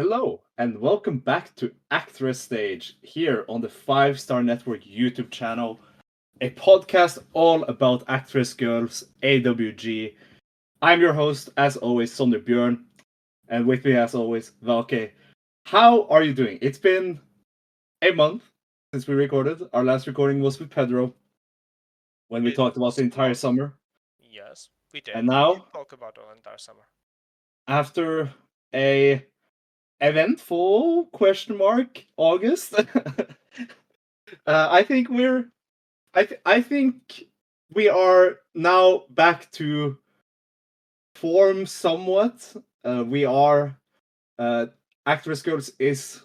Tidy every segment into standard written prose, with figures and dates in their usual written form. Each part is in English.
Hello, and welcome back to ActWres Stage here on the 5 Star Network YouTube channel, a podcast all about actress girls, AWG. I'm your host, as always, Sondre Björn, and with me, as always, Velkej. How are you doing? It's been a month since we recorded. Our last recording was with Pedro when we It talked about was the entire about, summer. yes, we And did. We did now, talk about the entire summer. after a eventful question mark August, I think I think we are now back to form somewhat. We are uh, Actress Girls is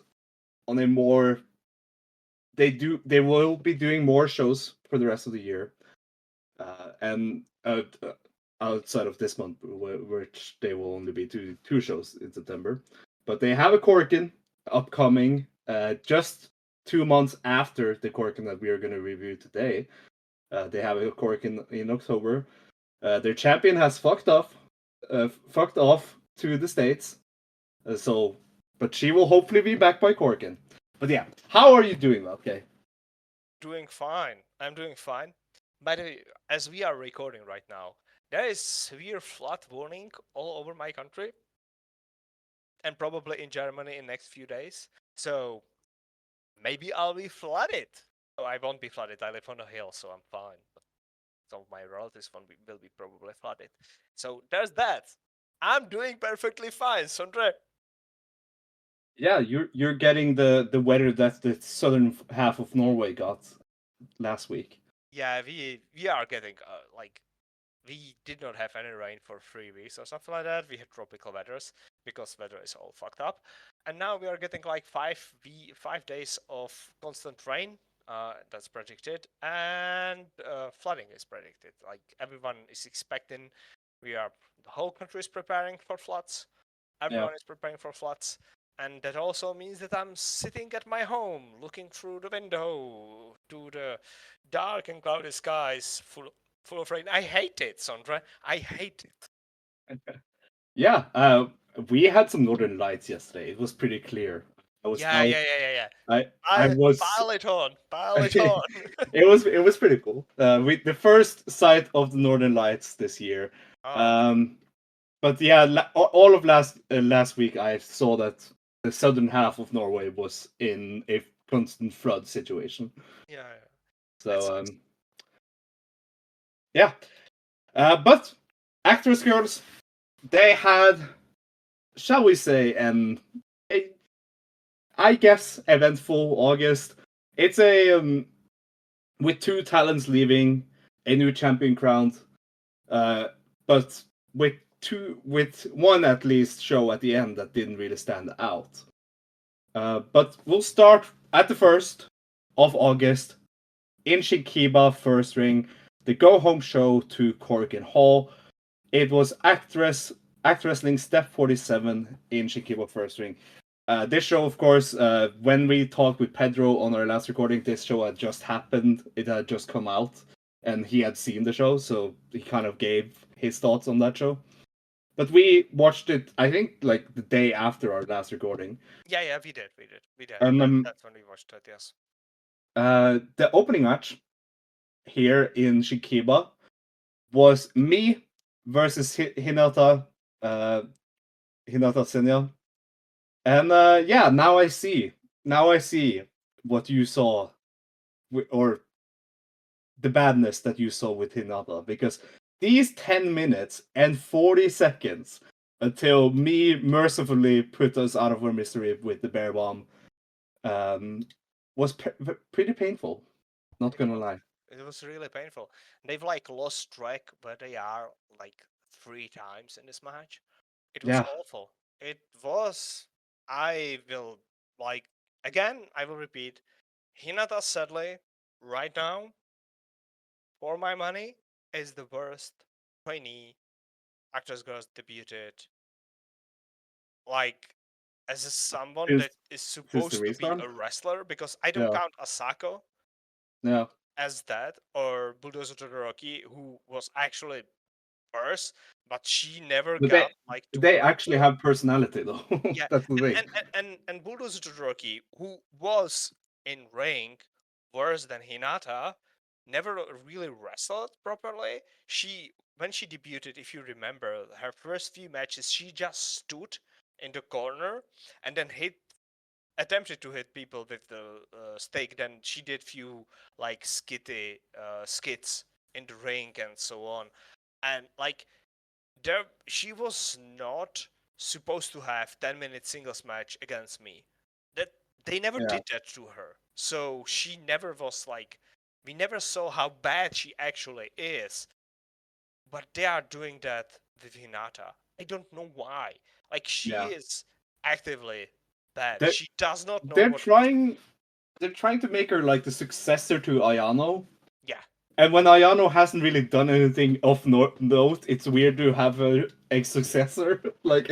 on a more they will be doing more shows for the rest of the year, and outside of this month, which they will only be two shows in September. But they have a Korakuen upcoming, just 2 months after the Korakuen that we are going to review today. They have a Korakuen in October. Their champion has fucked off to the States. But she will hopefully be back by Korakuen. But yeah, how are you doing, okay? Doing fine. I'm doing fine. By the way, as we are recording right now, there is severe flood warning all over my country, and probably in Germany in next few days. So maybe I'll be flooded. Oh, I won't be flooded. I live on a hill, so I'm fine. But some of my relatives will be probably flooded. So there's that. I'm doing perfectly fine, Sondre. Yeah, you're getting the weather that the southern half of Norway got last week. Yeah, we are getting like we did not have any rain for 3 weeks or something like that. We had tropical weathers because weather is all fucked up, and now we are getting like 5 days of constant rain. That's predicted, and flooding is predicted. Like everyone is expecting, the whole country is preparing for floods. Yeah. Everyone is preparing for floods, and that also means that I'm sitting at my home, looking through the window to the dark and cloudy skies, full of rain. I hate it, Sondre. I hate it. Yeah, we had some northern lights yesterday. It was pretty clear. I was Yeah, out. yeah, yeah, yeah, yeah. I was. Pile it on, pile it on. It was pretty cool. We the first sight of the northern lights this year. Oh, Um, but yeah, all of last week I saw that the southern half of Norway was in a constant flood situation. yeah, yeah. That So sucks. yeah, but actress girls, they had, shall we say, a, I guess, eventful August. It's a with two talents leaving, a new champion crowned, uh, but with one at least show at the end that didn't really stand out. But we'll start at the 1st of August in Shikiba first ring, the go home show to Korakuen Hall. It was Act Wrestling Step 47 in Shikiba first ring. This show, of course, when we talked with Pedro on our last recording, this show had just happened. It had just come out, and he had seen the show, so he kind of gave his thoughts on that show. But we watched it, I think, like the day after our last recording. Yeah, yeah, we did. And That's when we watched it. Yes. the opening match here in Shikiba was me versus uh, Hinata Senya. And yeah, now I see what you saw, or the badness that you saw with Hinata, because these 10 minutes and 40 seconds until me mercifully put us out of our misery with the bear bomb um, was pretty painful. Not It gonna was. lie. It was really painful. They've like lost track where they are like 3 times in this match. It was Yeah, awful. It was. I will like again. I will repeat. Hinata sadly right now, for my money, is the worst trainee actress girls debuted. Like as someone since that is since the supposed to be restart. a wrestler, because I don't Yeah, count Asako yeah, as that or Bulldozer Todoroki, who was actually worse, but she never But got like to they actually wrestle. have personality though. Yeah, That's the thing. and Bulldozer Todoroki, who was in ring worse than Hinata, never really wrestled properly. When she debuted, if you remember, her first few matches, she just stood in the corner and then attempted to hit people with the stake. Then she did few like skits in the ring and so on, and like she was not supposed to have 10-minute singles match against me. That they never Yeah, did that to her. So she never was like we never saw how bad she actually is. But they are doing that with Hinata. I don't know why. Like she yeah. is actively bad. They She does not know they're what trying they're trying to make her like the successor to Ayano. yeah. And when Ayano hasn't really done anything of note, it's weird to have a successor. Like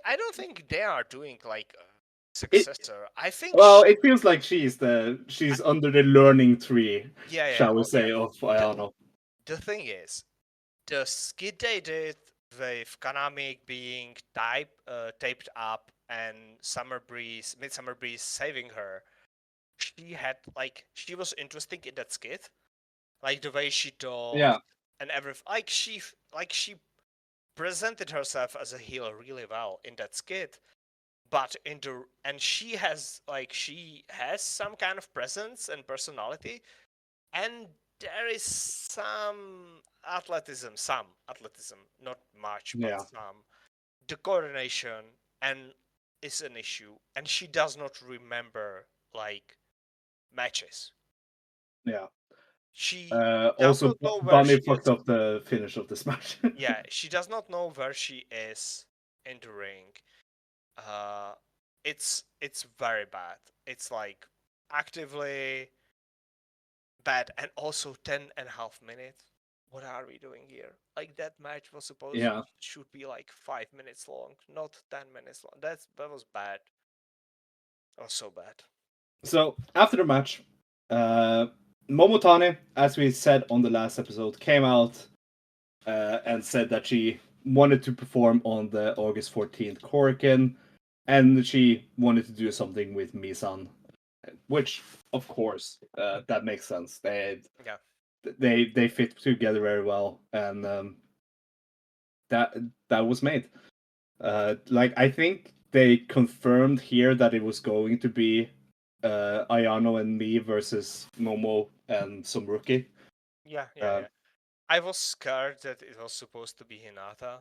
I don't think they are doing like a it. successor. I think Well, it feels like she's I- under the learning tree, yeah, shall we oh yeah. say, of The, Ayano. the thing is, the skit they did with Kanamic being taped up and Midsummer Breeze saving her, she was interesting in that skit, like the way she Yeah, talked and everything. She presented herself as a heel really well in that skit, but she has some kind of presence and personality, and there is some athleticism, not much, but yeah, some. The coordination and is an issue, and she does not remember like matches. yeah. She does Also, not know where Bunny she fucked is. up the finish of this match. Yeah, she does not know where she is in the ring. Uh, it's very bad. It's like actively bad, and also 10.5 minutes. What are we doing here? Like that match was supposed Yeah. should be like 5 minutes long, not 10 minutes long. That was bad. That was so bad. So after the match, Momotane, as we said on the last episode, came out and said that she wanted to perform on the August 14th Korakuen, and she wanted to do something with Misan, which of course that makes sense. Yeah, They fit together very well, and that that was made. Like I think they confirmed here that it was going to be Ayano and me versus Momo and some rookie. yeah. I was scared that it was supposed to be Hinata.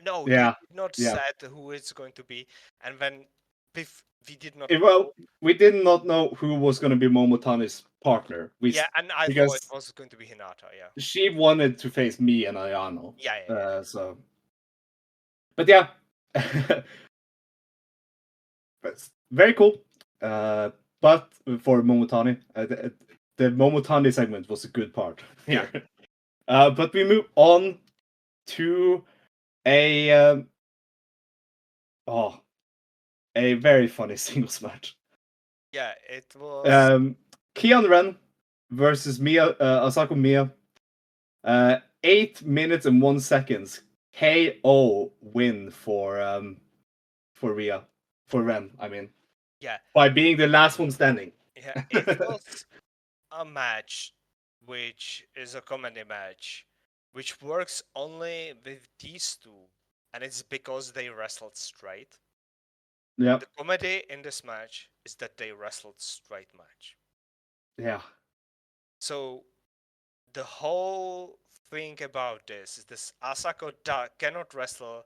No, they Yeah, did not yeah. said who it's going to be, and when we did not Well, know. we did not know who was going to be Momotane's partner. Yeah, and I thought it Because was going to be Hinata. Yeah, she wanted to face me and Ayano. yeah. So, but yeah, that's very cool. But for Momotani, the Momotani segment was a good part Yeah. here. But we move on to a oh a very funny singles match. Yeah, it was. Um, Kian Ren versus Asako Mia. 8 minutes and 1 seconds KO win for Ria for Ren. I mean, Yeah, by being the last one standing. yeah. It was a match which is a comedy match, which works only with these two, and it's because they wrestled straight. Yep. The comedy in this match is that they wrestled straight match. Yeah. So the whole thing about this is this cannot wrestle.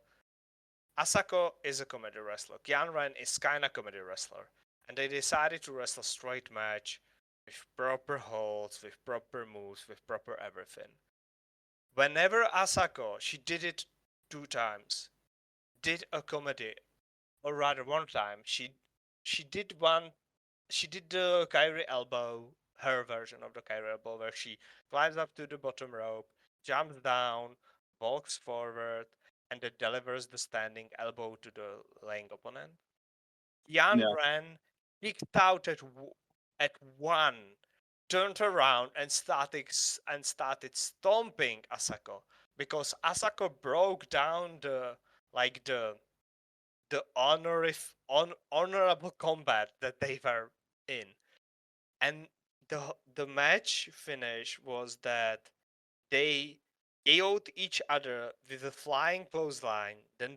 Asako is a comedy wrestler. Kianran is kinda comedy wrestler. And they decided to wrestle straight match with proper holds, with proper moves, with proper everything. Whenever Asako, she did it 2 times, did a comedy, or rather one time, she did one she did the Kyrie elbow, her version of the Kyrie elbow, where she climbs up to the bottom rope, jumps down, walks forward, and then delivers the standing elbow to the laying opponent. Jan Yeah. ran, kicked out at one, turned around and started stomping Asako. because Asako broke down the honorable combat that they were in, and the match finish was that they KO'd each other with a flying clothesline. Then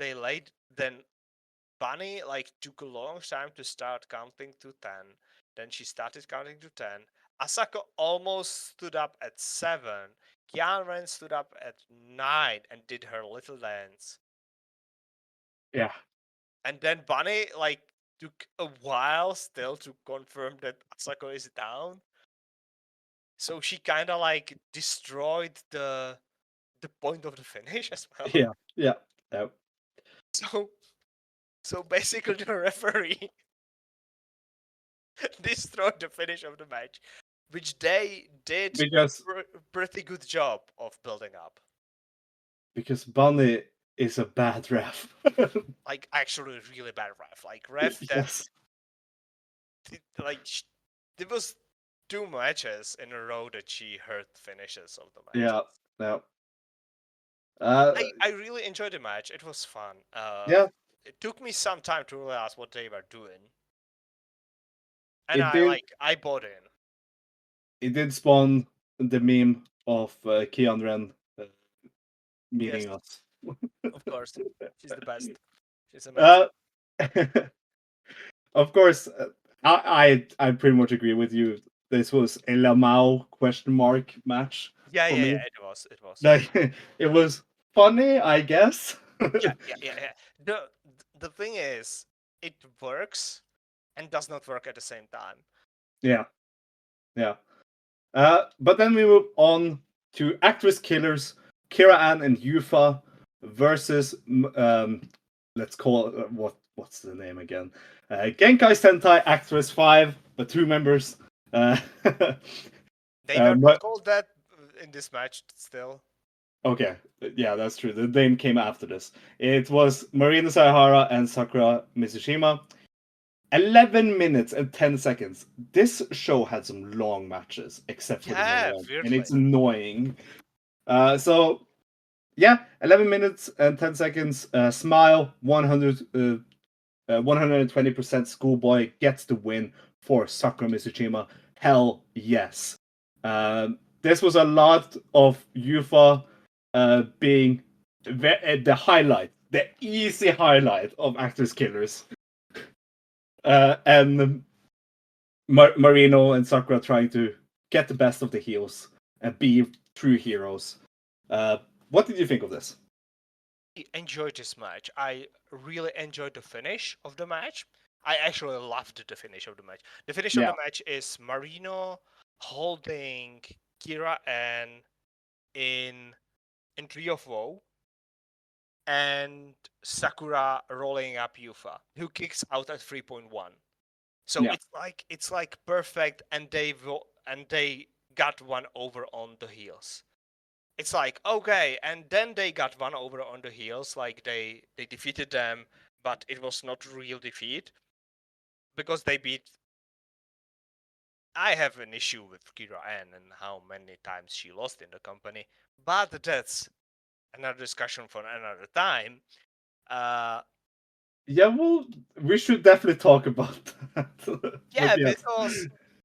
Bunny took a long time to start counting to 10. Then she started counting to 10. Asako almost stood up at 7. Kian stood up at 9 and did her little dance. Yeah. And then Bunny took a while still to confirm that Asako is down. So she kind of destroyed the point of the finish as well. Yeah. So basically the referee destroyed the finish of the match, which they did Because pretty good job of building up. Bunny is a bad ref. Actually, really bad ref. Ref that Yes. there was 2 matches in a row that she hurt finishes of the match. Yeah. Uh, I really enjoyed the match. It was fun. yeah. It took me some time to realize what they were doing, and It did. I bought in. It did spawn the meme of Keon Ren Yes, meeting us. of course. She's the best. She's amazing. Of course, I pretty much agree with you. This was a Lamau question mark match Yeah, for yeah, me. yeah. It was. It was. Like it was funny, I guess. Yeah. The thing is, it works and does not work at the same time. Yeah. But then we move on to ActWres Killers, Kira An and Yufa versus let's call it what's the name again? Genkai Sentai ActWres 5, but 2 members. They were not called that in this match still. Okay, yeah, that's true. The name came after this. It was Marina Sayahara and Sakura Mitsushima. 11 minutes and 10 seconds. This show had some long matches, except for the main event, and weirdly. it's annoying. So, yeah, 11 minutes and 10 seconds. Smile, 120% schoolboy gets the win for Sakura Mitsushima. Hell yes. This was a lot of Yufa being the highlight, the easy highlight of ActWres Killers. And Marino and Sakura trying to get the best of the heels and be true heroes. What did you think of this? I enjoyed this match. I really enjoyed the finish of the match. I actually loved the finish of the match. The finish of the match is Marino holding Kira An in Tree of Woe and Sakura rolling up Yufa, who kicks out at 3.1. So it's like perfect, and they got one over on the heels. It's like okay, and then they got one over on the heels, like they defeated them, but it was not real defeat because they beat. I have an issue with Kira An and how many times she lost in the company, but that's another discussion for another time. Yeah, well, we should definitely talk about that. Yeah,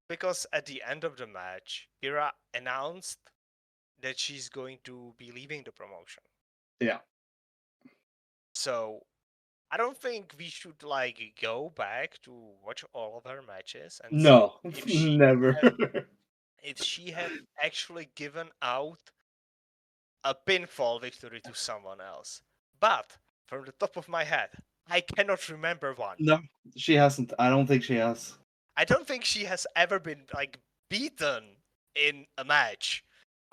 because at the end of the match, Kira announced that she's going to be leaving the promotion. Yeah. So I don't think we should go back to watch all of her matches and No, see never. if she had actually given out a pinfall victory to someone else. But from the top of my head, I cannot remember one. No, she hasn't. I don't think she has. I don't think she has ever been beaten in a match.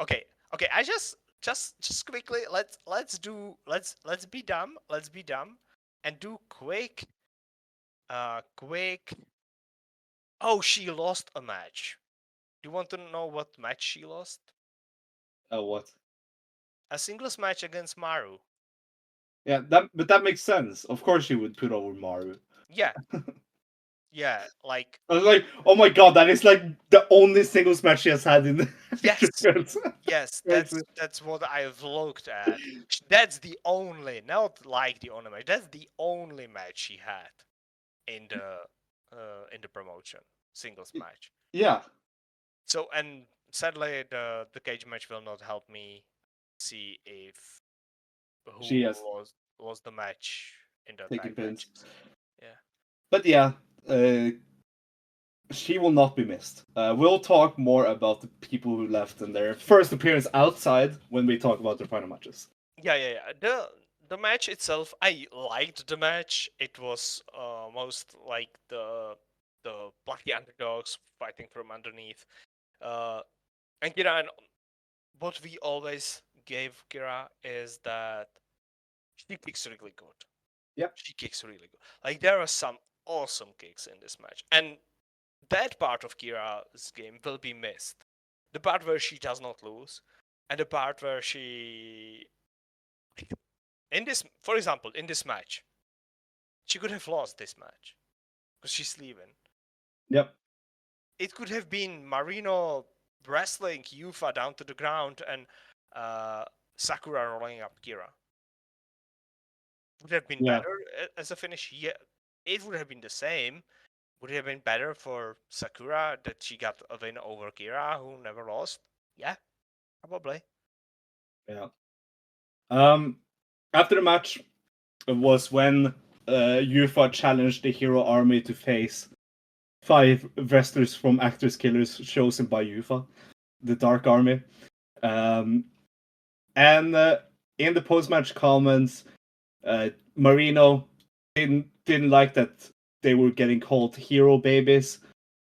Okay. I just quickly let's be dumb. Let's be dumb and do quick. Oh, she lost a match. Do you want to know what match she lost? What? A singles match against Maru. Yeah, but that makes sense. Of course, she would put over Maru. Yeah. Yeah, like I was like, oh my god, that is like the only singles match she has had in the yes, Girls. yes, Crazy. that's what I've looked at. That's the only, not like the only match. That's the only match she had in the promotion singles match. Yeah, So and sadly, the cage match will not help me see if she who has was the match in the taken tag pins. matches. Yeah. But yeah, uh, she will not be missed. We'll talk more about the people who left and their first appearance outside when we talk about their final matches. Yeah. The match itself, I liked the match. It was most like the plucky underdogs fighting from underneath. Uh, and Kira, and what we always gave Kira is that she kicks really good. Yep. She kicks really good. Like there are some awesome kicks in this match, and that part of Kira's game will be missed. The part where she does not lose, and the part where she in this, for example, in this match, she could have lost this match because she's leaving. Yep. It could have been Marino wrestling Yufa down to the ground and uh, Sakura rolling up Kira. Would have been Yeah. better as a finish. Yeah, it would have been the same. Would it have been better for Sakura that she got a win over Kira, who never lost? Yeah, probably. Yeah. After the match was when Yufa challenged the Hero Army to face 5 wrestlers from ActWres Killers chosen by Yufa, the Dark Army. Um, and in the post-match comments, Marino didn't like that they were getting called hero babies,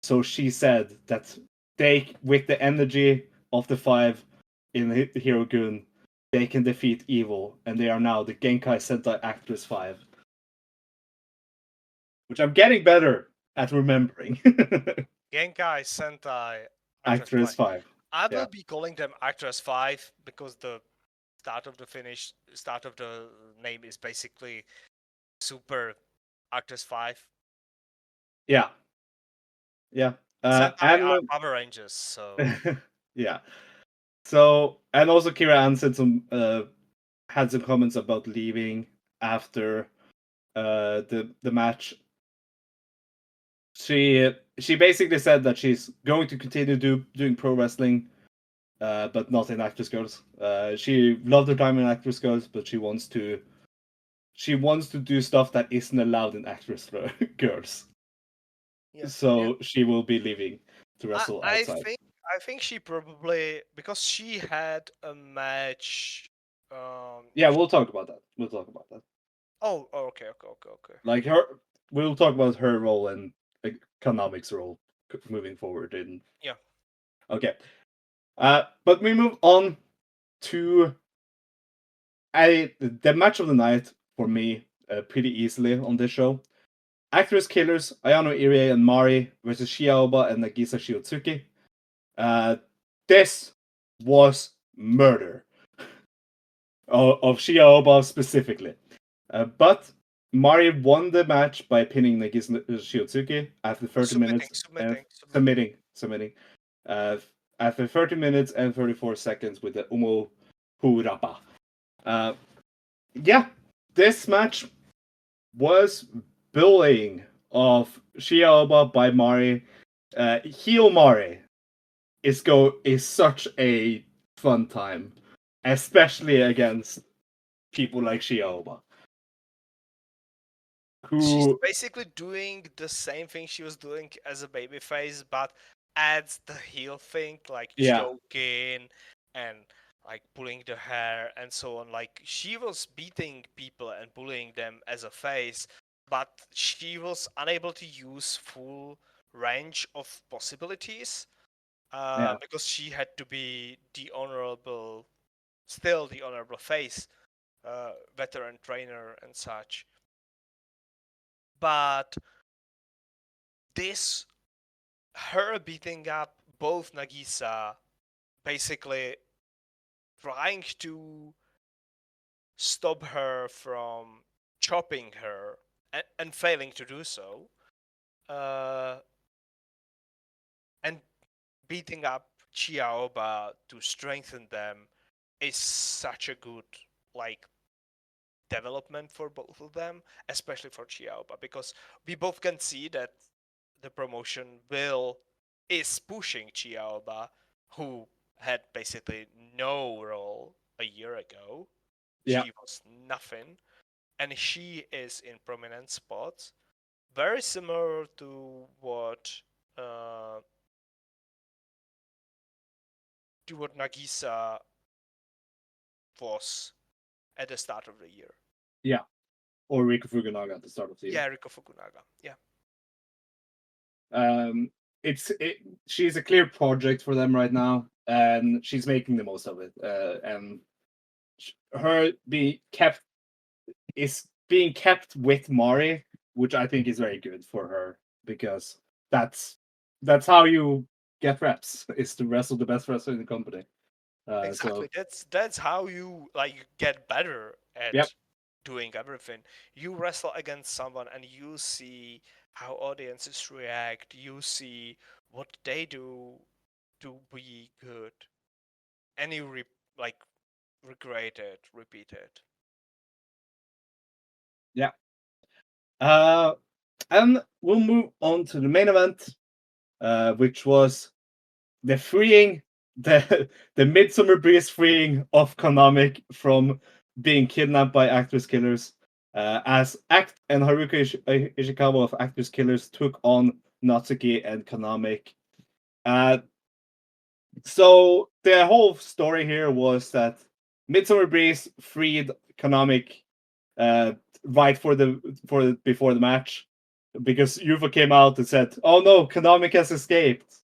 so she said that they, with the energy of the 5 in Hero Gun, they can defeat evil, and they are now the Genkai Sentai ActWres 5, which I'm getting better at remembering. Genkai, Sentai, Actress ActWres 5. 5. I Yeah. will be calling them Actress 5 because the start of the name is basically Super Actress 5. Yeah. Yeah. Sentai And are Power Rangers, so yeah. So, and also Kira An said some had some comments about leaving after the match. She basically said that she's going to continue doing pro wrestling, but not in Actress Girls. She loved her time in Actress Girls, but she wants to do stuff that isn't allowed in Actress Girls. yeah. So she will be leaving to I, wrestle I outside. think I think she probably, because she had a match. Yeah, we'll talk about that. We'll talk about that. Okay. Like her, we'll talk about her role and Kanamic's role moving forward. In Yeah. okay, but we move on to the match of the night for me, pretty easily on this show. ActWres Killers Ayano Irie and Mari versus Shiaoba and Nagisa Shiotsuki. This was murder of Shiaoba specifically. But Mari won the match by pinning Nagisa Shiotsuki after 30 minutes and submitting. Uh, after 30 minutes and 34 seconds with the Umo Hurapa. Uh, yeah, this match was bullying of Shiaoba by Mari. Heel Mari is such a fun time, especially against people like Shiaoba, She's who basically doing the same thing she was doing as a babyface, but adds the heel thing, like yeah choking and like pulling the hair and so on. Like she was beating people and bullying them as a face, but she was unable to use full range of possibilities yeah because she had to be the honorable, still the honorable face, veteran trainer and such. But this, her beating up both Nagisa, basically trying to stop her from chopping her and failing to do so, uh, and beating up Chiaoba to strengthen them is such a good like development for both of them, especially for Chiaoba, because we both can see that the promotion is pushing Chiaoba, who had basically no role a year ago. Yeah. She was nothing, and she is in prominent spots, very similar uh, to what Nagisa was at the start of the year. Yeah. Or Riko Fukunaga at the start of the year. Yeah, Riko Fukunaga. Yeah. She's a clear project for them right now, and she's making the most of it. And her being kept with Mari, which I think is very good for her, because that's how you get reps, is to wrestle the best wrestler in the company. Exactly. So That's how you like get better yep, at doing everything. You wrestle against someone and you see how audiences react. You see what they do to be good, and you like recreate it, repeat it. yeah. And we'll move on to the main event, which was the freeing the Midsummer Breeze freeing of Kanamic from being kidnapped by ActWres Killers, as Act and Haruka Ishikawa of ActWres Killers took on Natsuki and Kanamic. So the whole story here was that Midsummer Breeze freed Kanamic uh, right before the match, because Yufa came out and said, "Oh no, Kanamic has escaped,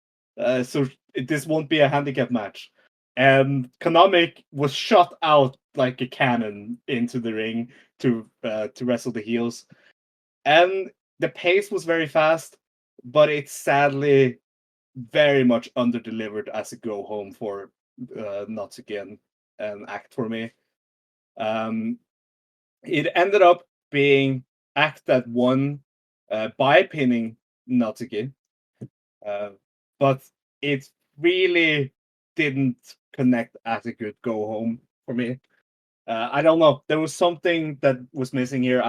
so this won't be a handicap match." And Kanamic was shot out like a cannon into the ring to wrestle the heels, and the pace was very fast, but it sadly very much under-delivered as a go home for Natsuki and Act for me. Um, it ended up being Act that won by pinning Natsuki, but it really didn't connect as a good go home for me. I don't know. There was something that was missing here.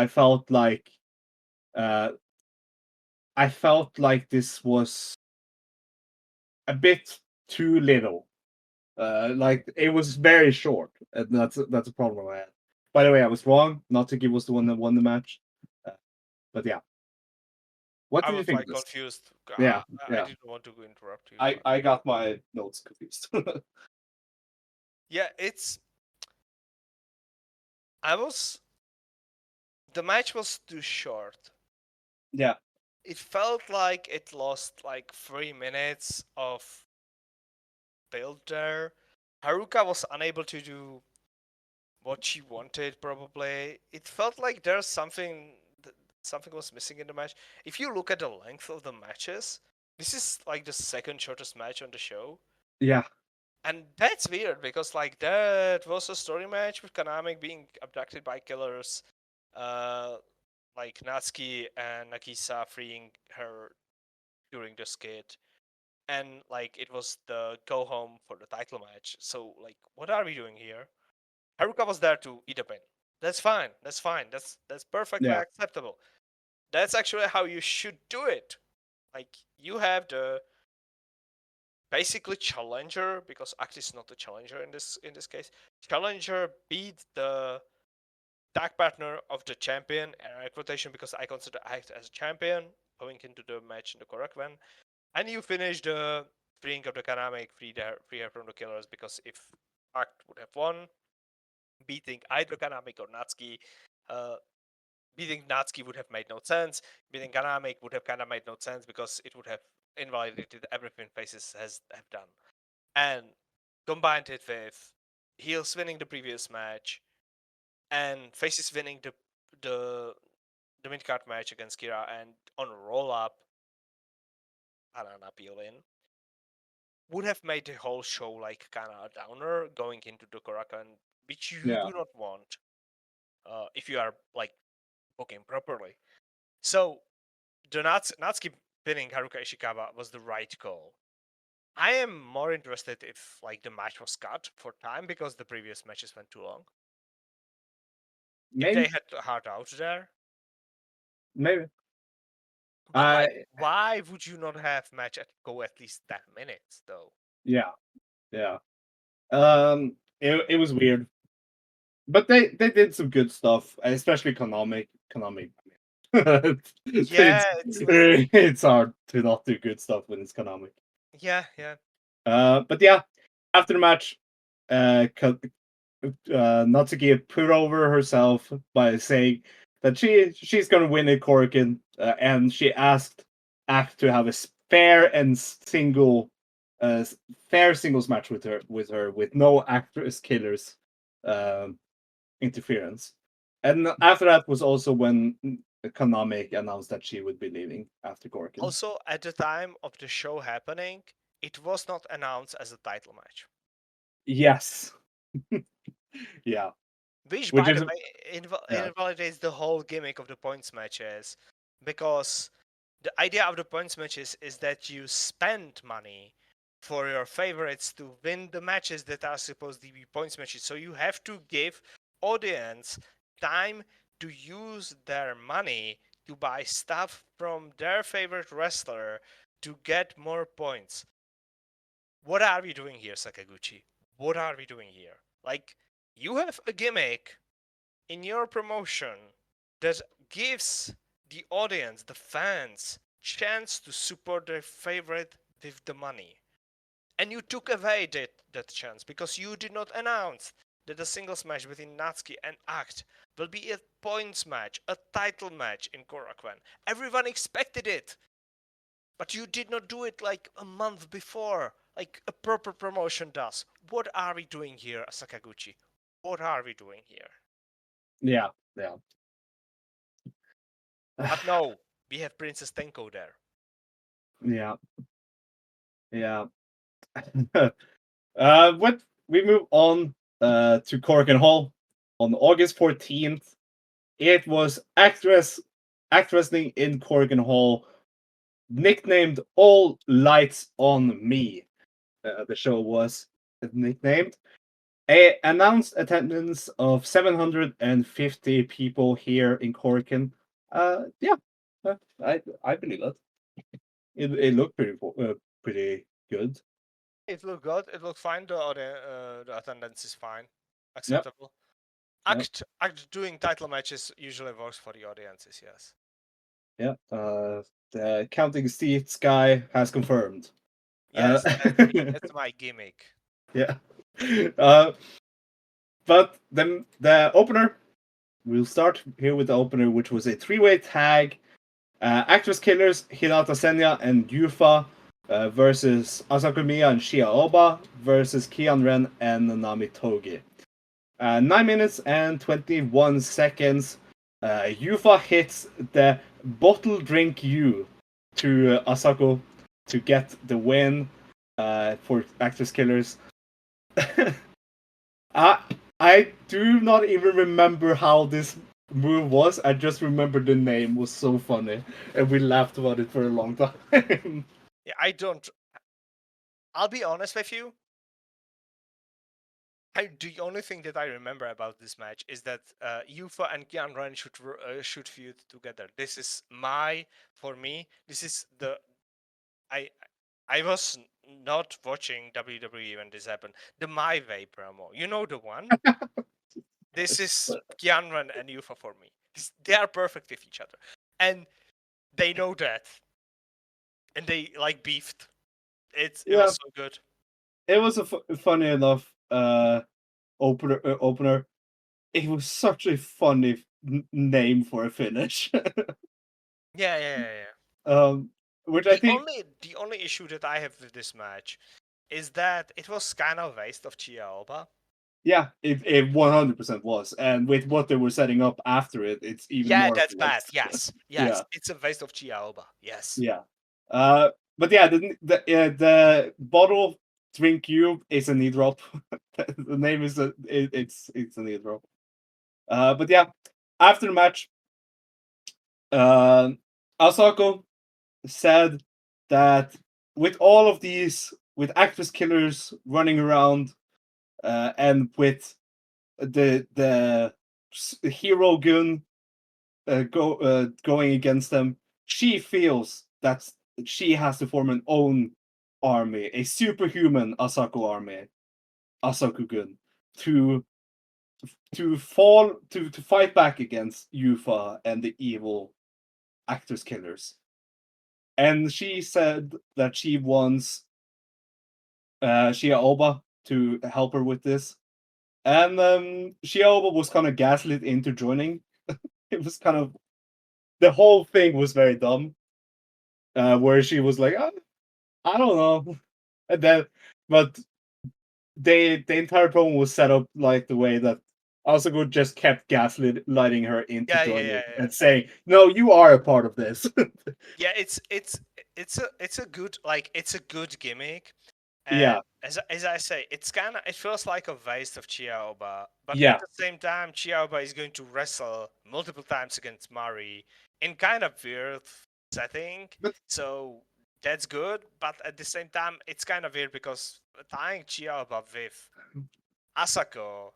Uh, I felt like this was a bit too little. Like it was very short, and that's a problem I had. By the way, I was wrong. Natsuki was the one that won the match, uh, but yeah. What I did you was think of like this? confused. Yeah, I yeah. didn't want to interrupt you, but I got my notes confused. yeah, I was the match was too short. Yeah, It felt like it lost like 3 minutes of build there. Haruka was unable to do what she wanted. Probably it felt like there's something was missing in the match. If you look at the length of the matches, this is like the second shortest match on the show. yeah, And that's weird because like that was a story match with Kanami being abducted by killers, uh, like Natsuki and Nagisa freeing her during the skit, and like it was the go home for the title match. So like, what are we doing here? Haruka was there to eat a pin. That's fine. That's fine. That's perfectly yeah, acceptable. That's actually how you should do it. Like you have the basically challenger, because Act is not the challenger in this case. Challenger beat the tag partner of the champion, rotation, because I consider Act as a champion going into the match in the Korakuen, and you finish the freeing of the Kanamic, free her from the killers, because if Act would have won, beating either Kanamic or Natsuki, uh, beating Natsuki would have made no sense. Beating Kanamic would have kind of made no sense because it would have invalidated everything Faces has have done. And combined it with heels winning the previous match and Faces winning the the mid card match against Kira and on a roll up and an appeal in, would have made the whole show like kind of a downer going into the Korakuen, which you yeah, do not want if you are like booking properly. So Natsuki pinning Haruka Ishikawa was the right call. I am more interested if like the match was cut for time because the previous matches went too long. If they Maybe, had a hard out there. maybe. But like, why would you not have match go at least 10 minutes though? Yeah. It was weird, but they did some good stuff, especially Kanamic. Yeah, It's hard to not do good stuff when it's Kanamic. yeah. But yeah, after the match, Natsuki put over herself by saying that she's gonna win at Korakuen, and she asked Act to have a fair and fair singles match with her with no ActWres killers interference. And after that was also when Kanamic announced that she would be leaving after Korakuen. Also, at the time of the show happening, it was not announced as a title match. Yes. Yeah. Which Which by is the way, invalidates the whole gimmick of the points matches, because the idea of the points matches is that you spend money for your favorites to win the matches that are supposed to be points matches. So you have to give audience time to use their money to buy stuff from their favorite wrestler to get more points. What are we doing here, Sakaguchi? What are we doing here? Like, you have a gimmick in your promotion that gives the audience, the fans, chance to support their favorite with the money. And you took away that chance because you did not announce that the singles match between Natsuki and Act will be a points match, a title match in Korakuen. Everyone expected it. But you did not do it like a month before, like a proper promotion does. What are we doing here, Sakaguchi? What are we doing here? Yeah. But no, we have Princess Tenko there. Yeah. What we move on to Korakuen Hall on August 14th. It was Act Wrestling in Korakuen Hall, nicknamed All Lights on Me. The show was nicknamed. A announced attendance of 750 people here in Korakuen. Yeah, I believe that. It looked pretty good. It looked good. It looked fine. The attendance is fine, Yep. acceptable. Act doing title matches usually works for the audiences. Yes. Yeah. The counting seats guy has confirmed. Yes, that's my gimmick. Yeah. But then the opener, we'll start here with the opener, which was a three-way tag. ActWres Killers, Hinata Senya and Yufa versus Asako Miya and Shia Oba versus Kian Ren and Nanami Togi. 9 minutes and 21 seconds. Yufa hits the bottle drink you to Asako to get the win for ActWres Killers. I do not even remember how this move was. I just remember the name was so funny, and we laughed about it for a long time. Yeah, I don't. I'll be honest with you. The only thing that I remember about this match is that Yufa and Kian Ren should feud together. This is for me. This is the I was not watching WWE when this happened. The My Way promo, you know the one. This is Kian Ren and Yufa for me. They are perfect with each other, and they know that, and they like beefed. It was so good. It was a funny enough opener. It was such a funny name for a finish. Yeah. Which I think The only issue that I have with this match is that it was kind of a waste of Chia Oba. Yeah, it 100% was, and with what they were setting up after it, it's even more. That's bad. Yes, Yeah. It's a waste of Chia Oba. Yes. Yeah. But yeah, the bottle drink cube is a knee drop. The name is it's a knee drop. But yeah, after the match, Asako said that with all of these, with actress killers running around, and with the hero gun going against them, she feels that she has to form an own army, a superhuman Asako army, Asako gun, to fight back against Yufa and the evil actors killers. And she said that she wants Shia Oba to help her with this. And Shia Oba was kind of gaslit into joining. It was kind of, the whole thing was very dumb. Where she was like, I don't know. And then, but the entire program was set up like the way that Asuko just kept gaslighting her into joining and saying, "No, you are a part of this." Yeah, it's a good, like, it's a good gimmick. And Yeah, as I say, it feels like a waste of Chiaoba, but at yeah, the same time, Chiaoba is going to wrestle multiple times against Mari in kind of weird setting. but So that's good, but at the same time, it's kind of weird because tying Chiaoba with Asako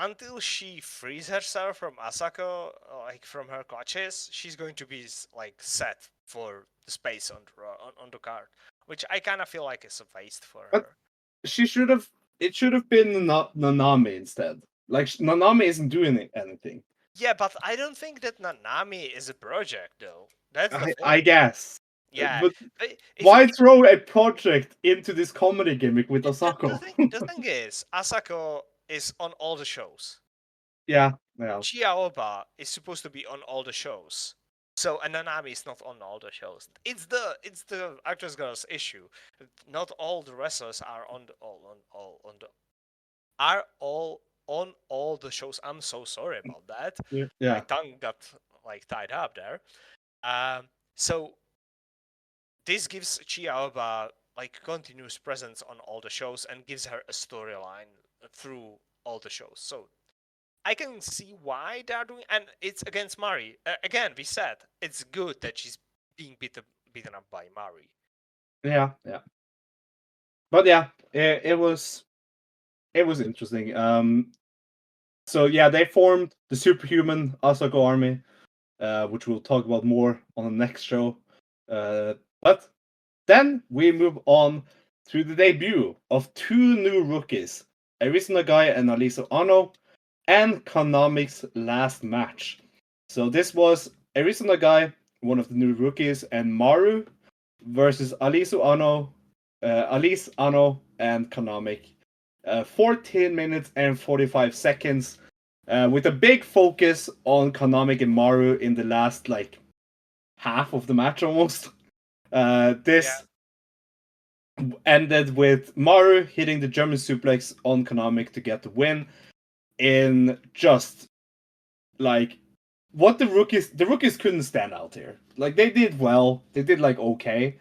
until she frees herself from Asako, like from her clutches, she's going to be like set for the space on the card, which I kind of feel like is a waste for but her. she should have. It should have been Nanami instead. Like Nanami isn't doing anything. Yeah, but I don't think that Nanami is a project though. That's the I thing. guess. Yeah, But if why throw a project into this comedy gimmick with Asako? the thing is, Asako is on all the shows. Yeah, yeah. Chiaoba is supposed to be on all the shows. So and Nanami is not on all the shows. It's the actress girls issue. Not all the wrestlers are on the all on the are all on all the shows. I'm so sorry about that. My Yeah. tongue got like tied up there. So this gives Chiaoba like continuous presence on all the shows and gives her a storyline through all the shows. So I can see why they're doing, and it's against Mari. Again, we said it's good that she's being beaten up by Mari. Yeah, yeah. But yeah, it was interesting. So yeah, they formed the superhuman Asako army, which we'll talk about more on the next show. But then we move on to the debut of two new rookies, Arisa Nagai and Aliso Ano, and Kanamic's last match. So this was Arisa Nagai, one of the new rookies, and Maru versus Alice Ano, and Kanamic. 14 minutes and 45 seconds, with a big focus on Kanamic and Maru in the last like half of the match almost. This ended with Maru hitting the German suplex on Kanamic to get the win in just like what the rookies couldn't stand out here. Like they did well, they did like okay,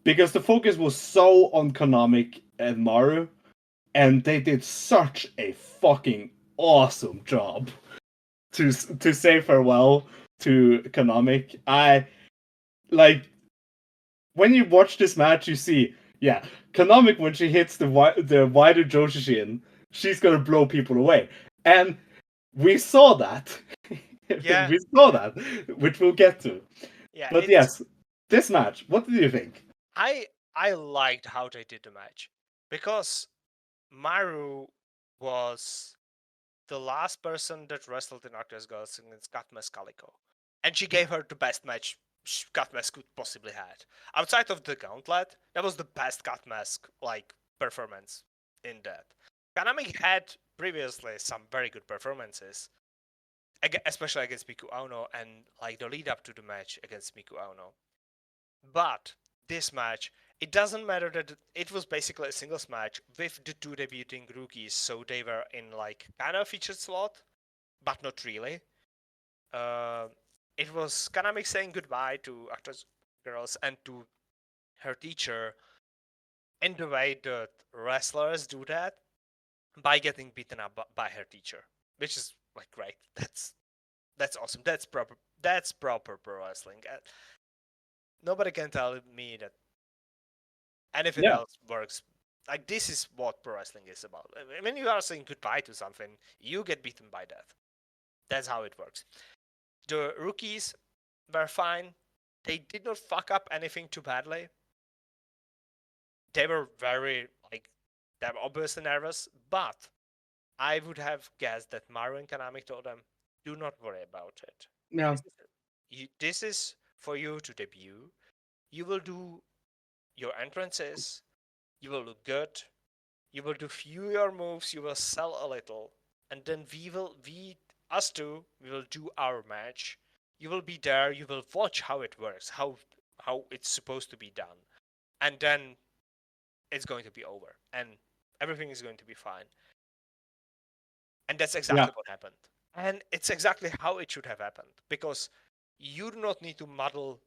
because the focus was so on Kanamic and Maru, and they did such a fucking awesome job to say farewell to Kanamic. I like when you watch this match, you see, yeah, Kanamic when she hits the wider Joshishin, she's gonna blow people away, and we saw that. Yeah, We saw that, which we'll get to. yeah. But yes, this match, what did you think? I liked how they did the match because Maru was the last person that wrestled in Actors Girls against Katmes Calico, and she gave her the best match Katmes could possibly had. Outside of the Gauntlet, that was the best Katmes like performance in that. Kanami had previously some very good performances, especially against Miku Aono and like the lead up to the match against Miku Aono. But this match, it doesn't matter that it was basically a singles match with the two debuting rookies, so they were in like kind of featured slot, but not really. Uh, it was Kanami saying goodbye to Actors Girls and to her teacher in the way that wrestlers do that by getting beaten up by her teacher, which is like great. That's awesome. That's proper. That's proper pro wrestling. Nobody can tell me that anything Yeah. else works. Like, this is what pro wrestling is about. When you are saying goodbye to something, you get beaten by death. That's how it works. The rookies were fine. They did not fuck up anything too badly. They were very, like, they were obviously nervous, but I would have guessed that Maru and Kanami told them, do not worry about it. Yeah. This is for you to debut. You will do your entrances. You will look good. You will do fewer moves. You will sell a little, and then us two, we will do our match. You will be there. You will watch how it works, how it's supposed to be done, and then it's going to be over, and everything is going to be fine. And that's exactly Yeah. what happened. And it's exactly how it should have happened, because you do not need to muddle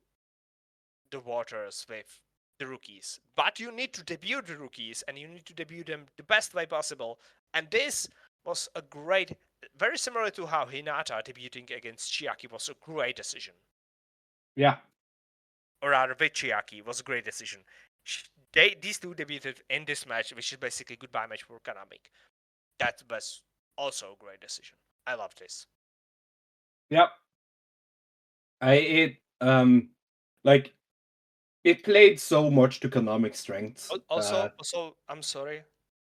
the waters with the rookies, but you need to debut the rookies, and you need to debut them the best way possible. And this was a great, very similar to how Hinata debuting against Chiaki was a great decision. Yeah. Or rather, with Chiaki was a great decision. These two debuted in this match, which is basically a goodbye match for Kanamic. That was also a great decision. I love this. Yeah. Like it played so much to Kanamic strengths. Also, I'm sorry,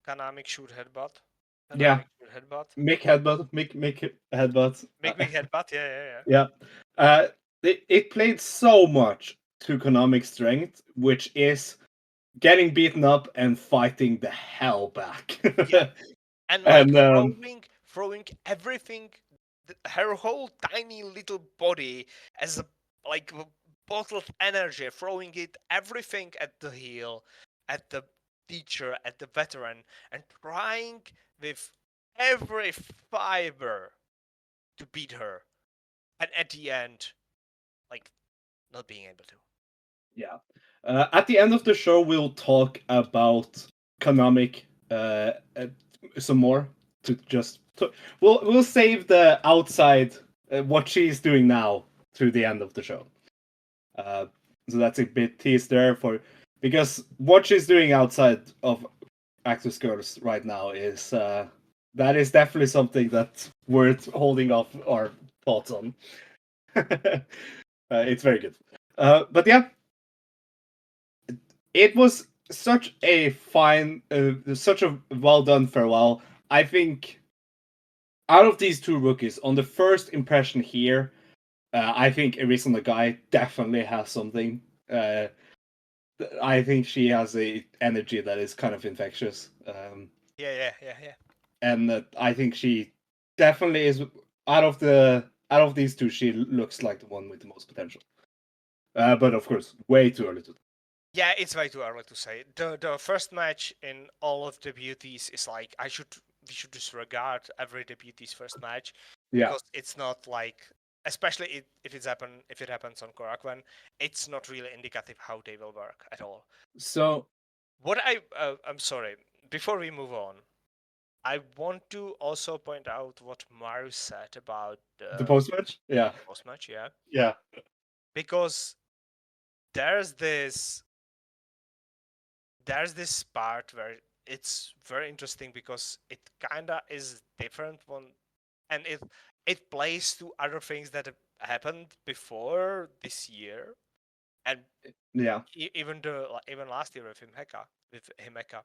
Kanamic shoot headbutt. Yeah. Kanamic shoot headbutt. Make headbutt. Make headbutt. Make me headbutt. Yeah. Yeah. Uh, it played so much to Konami's strength, which is getting beaten up and fighting the hell back. Yeah, and like And throwing everything, her whole tiny little body as a like a bottle of energy, throwing it everything at the heel, at the teacher, at the veteran, and trying with every fiber to beat her, and at the end, like, not being able to. yeah. At the end of the show, we'll talk about Konamic some more. We'll save the outside what she's doing now to the end of the show. So that's a bit teased there because what she's doing outside of ActWres Girls right now is that is definitely something that's worth holding off our thoughts on. It's very good. But yeah, it was such a such a well done farewell. I think out of these two rookies, on the first impression here, I think Arisa Nagai definitely has something. I think she has a energy that is kind of infectious. Yeah. And I think she definitely is out of these two. She looks like the one with the most potential. But of course, way too early to. Yeah, it's way too early to say. The first match in all of the beauties is like we should disregard every debutee's first match, Yeah. because it's not like, especially if it happens on Korakuen, it's not really indicative how they will work at all. So What I'm sorry, before we move on, I want to also point out what Maru said about the post match, yeah, post match, yeah, yeah, because there's this part where it's very interesting, because it kinda is different one, and it plays to other things that have happened before this year, and yeah, even last year with Himeka.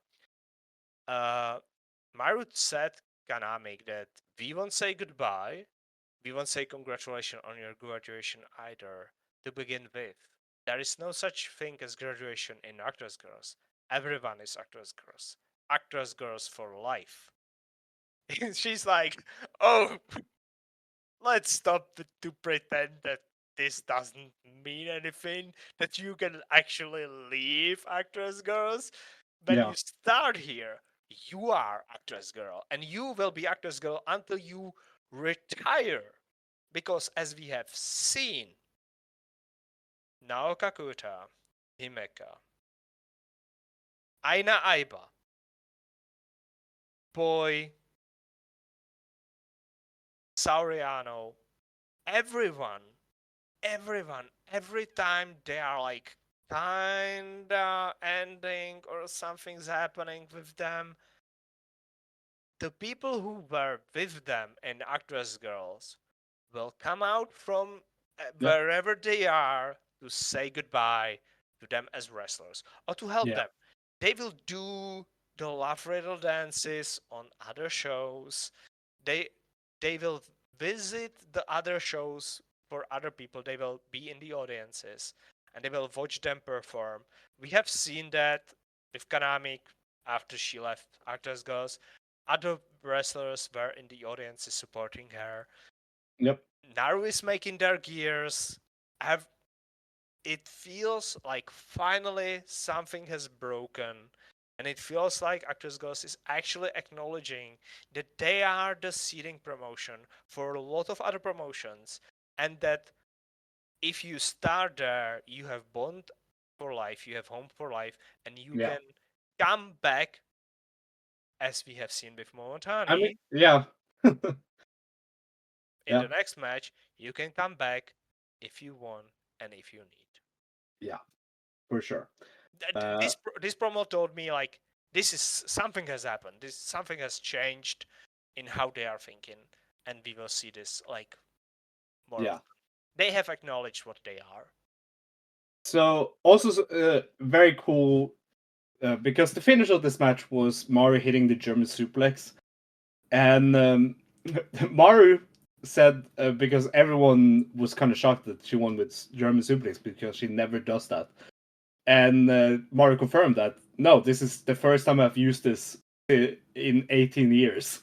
Marut said Kanamic that we won't say goodbye, we won't say congratulations on your graduation either. To begin with, there is no such thing as graduation in ActWres Girls. Everyone is ActWres Girls. ActWres Girls for life. She's like, oh, let's stop to pretend that this doesn't mean anything, that you can actually leave ActWres Girls. When yeah, you start here, you are ActWres Girl, and you will be ActWres Girl until you retire. Because as we have seen, Naoka Kuta, Himeka, Aina Aiba, Boy, Sauriano, everyone, every time they are like kinda ending or something's happening with them, the people who were with them in ActWres Girls will come out from Yeah. wherever they are to say goodbye to them as wrestlers or to help Yeah. them. They will do the love riddle dances on other shows. They they will visit the other shows for other people. They will be in the audiences and they will watch them perform. We have seen that with Kanamic after she left Actors Girls. Other wrestlers were in the audiences supporting her. Yep. Naru is making their gears. Have it feels like finally something has broken, and it feels like Actors Ghost is actually acknowledging that they are the seeding promotion for a lot of other promotions, and that if you start there, you have bond for life, you have home for life, and you Yeah. can come back, as we have seen with I mean, Momotani yeah. in Yeah. the next match. You can come back if you want and if you need. Yeah. For sure. This promo told me like this is something has happened. This something has changed in how they are thinking, and we will see this like more Yeah. often. They have acknowledged what they are. So also very cool because the finish of this match was Maru hitting the German suplex, and Maru said because everyone was kind of shocked that she won with German suplex because she never does that, and Maru confirmed that no, this is the first time I've used this in 18 years.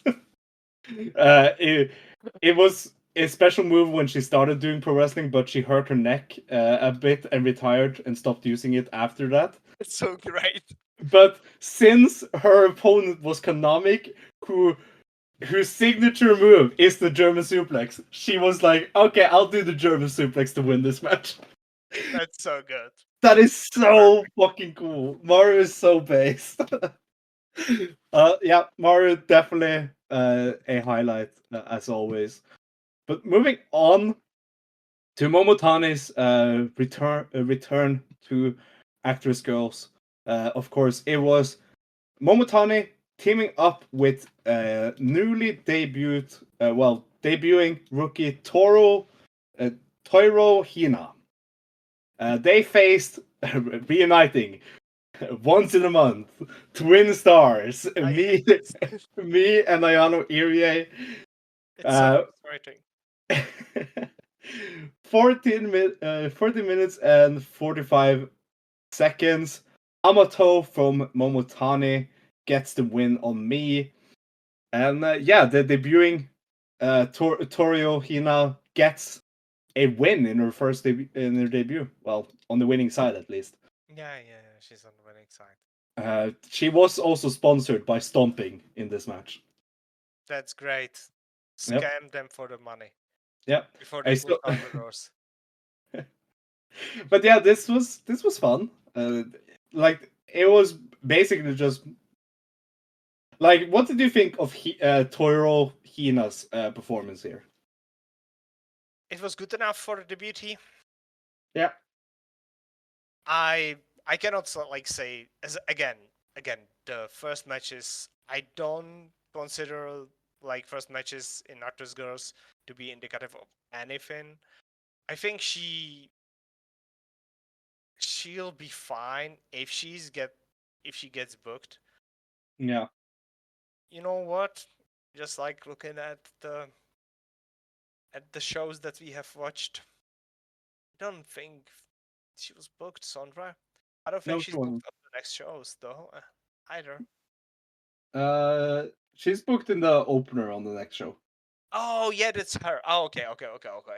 It was a special move when she started doing pro wrestling, but she hurt her neck a bit and retired and stopped using it after that. It's so great. But since her opponent was Kanamic, whose signature move is the German suplex, she was like, "Okay, I'll do the German suplex to win this match." That's so good. That is That's so perfect. fucking cool. Mario is so based. Yeah, Mario definitely a highlight as always. But moving on to Momotani's return to ActWres Girls. Of course, it was Momotani teaming up with debuting rookie uh, Toiro Hina. They faced reuniting once in a month, twin stars, me, Yes. me and Ayano Irie. It's so Uh, frustrating. 40 minutes and 45 seconds. Amato from Momotani gets the win on me. And yeah, the debuting Torio Hina gets a win in her debut. Well, on the winning side at least. Yeah. She's on the winning side. She was also sponsored by Stomping in this match. That's great. Yep, Scam them for the money yep. before I they still, close down the doors. but yeah, this was fun. Like it was basically just like, what did you think of Toiro Hina's performance here? It was good enough for the debut. Yeah, I cannot like say as again the first matches I don't consider like first matches in Actors Girls to be indicative of anything. I think she'll be fine if she gets booked. yeah, You know what? Just like looking at the shows that we have watched, I don't think she was booked, Sondra. I don't think no, she she's wasn't. booked up the next shows though, either. Uh, she's booked in the opener on the next show. Oh yeah, that's her. Oh, okay.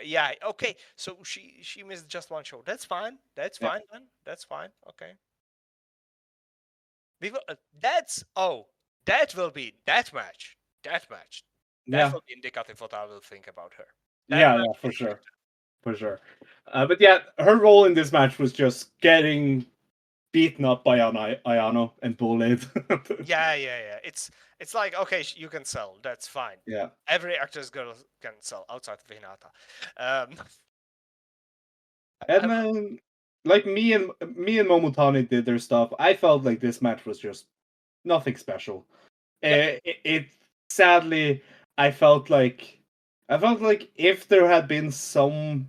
Yeah, okay. So she missed just one show. That's fine. That's Yeah, fine then. That's fine. Okay. We will. That's that will be that match. That match. That yeah, will be indicative what I will think about her. That yeah, match for will be sure, for sure. But yeah, her role in this match was just getting beaten up by Ayano and bullied. yeah. It's It's like, okay, you can sell. That's fine. Yeah. Every actress girl can sell outside of Hinata. Um, And then, like me and Momotani did their stuff. I felt like this match was just nothing special. Yeah. It sadly, I felt like if there had been someone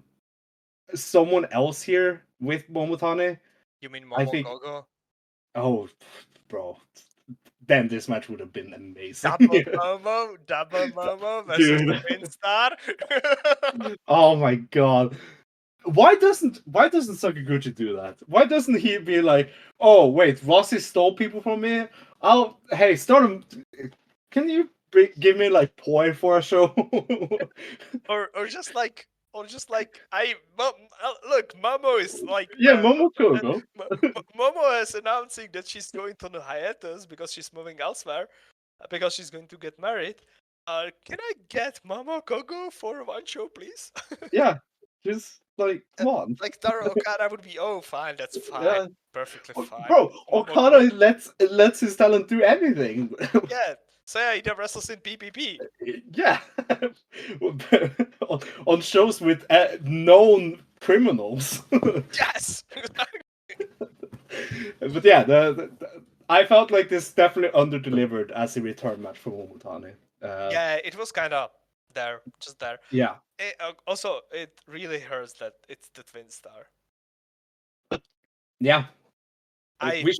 else here with Momotani, You mean I Momo think, Gogo? oh, bro, then this match would have been amazing. Double Momo versus Dude, Twin Star. oh my god. Why doesn't Sakaguchi do that? Why doesn't he be like, oh wait, Rossi stole people from me? Hey, start him. Can you give me like point for a show? or just like look, Momo is like Yeah, Momoko, go. Momo is announcing that she's going on a hiatus because she's moving elsewhere, because she's going to get married. Can I get Momo Kogo for one show, please? Yeah, just like come on. Like Taro Okada would be, oh, fine, that's fine, Yeah, perfectly fine. bro, Momo Kogo, Okada lets his talent do anything. yeah, say he wrestles in PPP. Yeah, on shows with known criminals. Yes. But yeah, I felt like this definitely under-delivered as a return match for Momotani. Yeah, it was kind of there, just there. Yeah, Also, it really hurts that it's the Twin Star. yeah. I We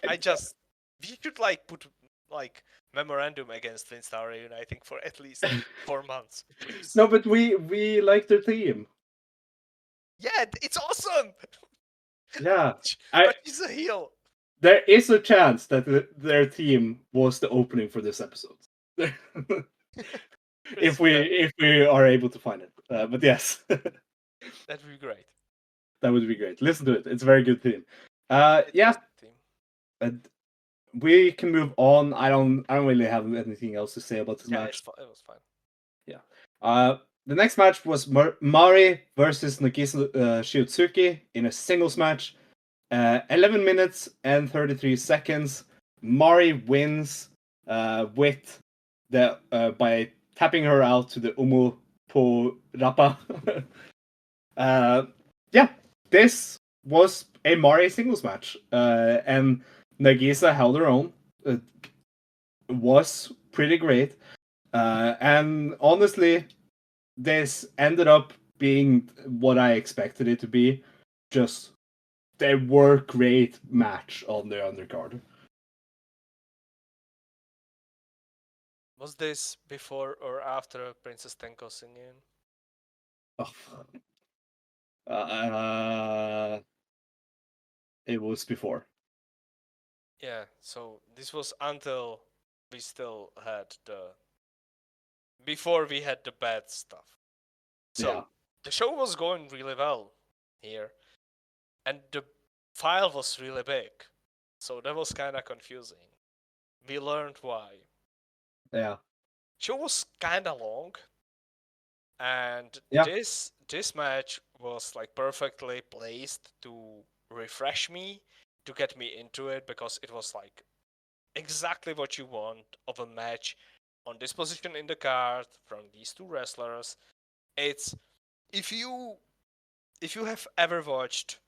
I just we should like put like memorandum against Twin Star reuniting for at least 4 months, please. no, but we like their theme. Yeah, it's awesome. Yeah, But he's a heel. there is a chance that their theme was the opening for this episode. if we are able to find it, but yes, that would be great. that would be great. Listen to it; it's a very good theme. Yeah, and we can move on. I don't really have anything else to say about this match. It was fine. Yeah. The next match was Mari versus Nagisa Shiotsuki in a singles match. 11 minutes and 33 seconds. Mari wins with the by tapping her out to the Umu Po Rapa. Yeah, this was a Mari singles match, and Nagisa held her own. It was pretty great, and honestly, this ended up being what I expected it to be. Just they were great match on the undercard. Was this before or after Princess Tenko singing? Oh. It was before. Yeah, so this was until we still had before we had the bad stuff. So Yeah. the show was going really well here, and the file was really big, so that was kind of confusing. We learned why. Yeah. Show was kind of long, and Yeah. this match was like perfectly placed to refresh me, to get me into it, because it was like exactly what you want of a match on this position in the card from these two wrestlers. It's if you have ever watched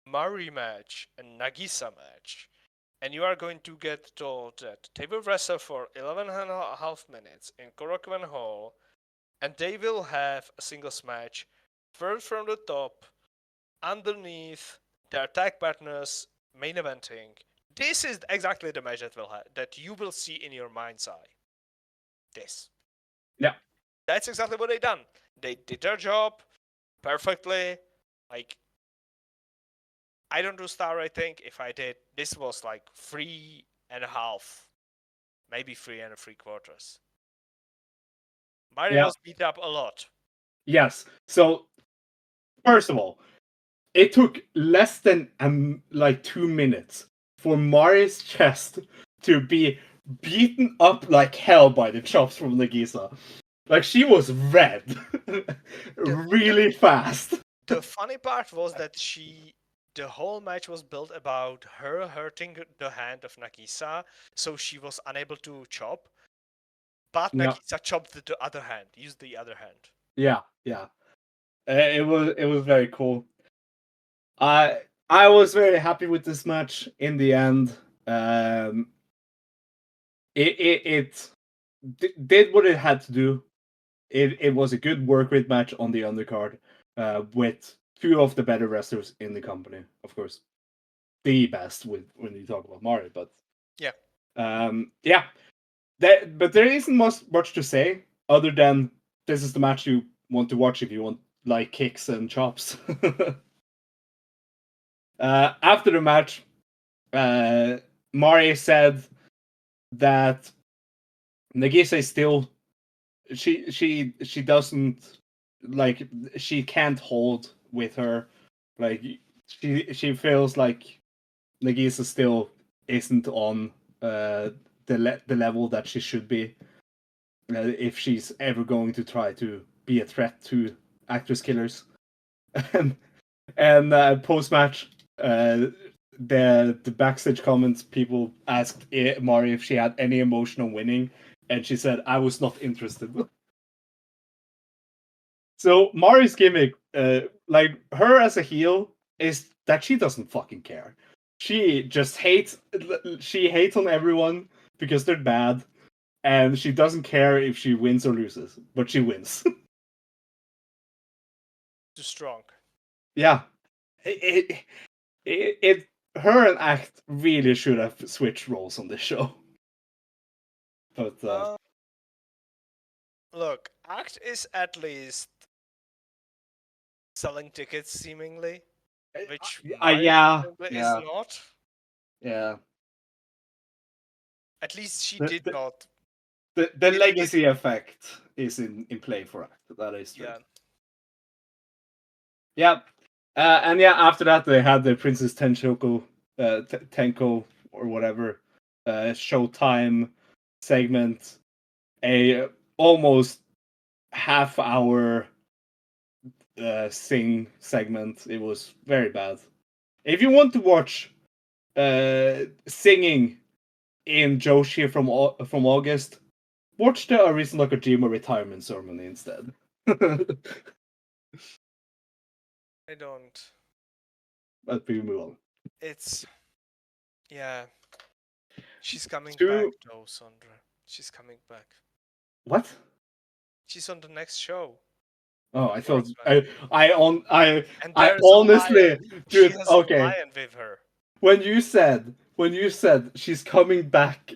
Mari match and Nagisa match, and you are going to get told that they will wrestle for 11 and a half minutes in Korakuen Hall, and they will have a singles match, first from the top, underneath their tag partners, main eventing. This is exactly the match that you will see in your mind's eye. This. Yeah. That's exactly what they done. They did their job perfectly. Like, I don't do star rating. If I did, this was like 3.5, maybe 3.75. Mari was beat up a lot. Yes. So, first of all, it took less than like 2 minutes for Mari's chest to be beaten up like hell by the chops from Nagisa. Like she was red, really fast. The funny part was that she the whole match was built about her hurting the hand of Nagisa, so she was unable to chop. But Yeah. Nagisa chopped the other hand, used the other hand. Yeah. It was very cool. I was very happy with this match in the end. It did what it had to do. It was a good work rate match on the undercard, with two of the better wrestlers in the company, of course, the best with when you talk about Mario. But Yeah. yeah, but there isn't much to say other than this is the match you want to watch if you want like kicks and chops. After the match, Mari said that Nagisa is still she doesn't like she can't hold with her, like she feels like Nagisa still isn't on the level that she should be, if she's ever going to try to be a threat to ActWres Killers. And post match, the backstage comments, people asked Mari if she had any emotion on winning, and she said, "I was not interested." So Mari's gimmick, like her as a heel, is that she doesn't fucking care. She just hates. She hates on everyone because they're bad, and she doesn't care if she wins or loses, but she wins. Too strong. Yeah, it her and Act really should have switched roles on this show. But Look, Act is at least selling tickets seemingly, which Mario yeah, is not. yeah. At least she The, did the, not. the legacy effect is in play for Act. That is true. Yeah. Yeah. And yeah, after that they had the Princess Tenshoko, Tenko or whatever, Showtime segment, a almost half-hour sing segment. It was very bad. If you want to watch singing in Joshi from August, watch the Arisa Nakajima retirement ceremony instead. I don't. But we move on. It's. Yeah. She's coming back To though, Sondre. She's coming back. what? She's on the next show. Oh, I thought Sportsman. And I there's a honestly, lion. She dude. has a Okay, lion with her. when you said she's coming back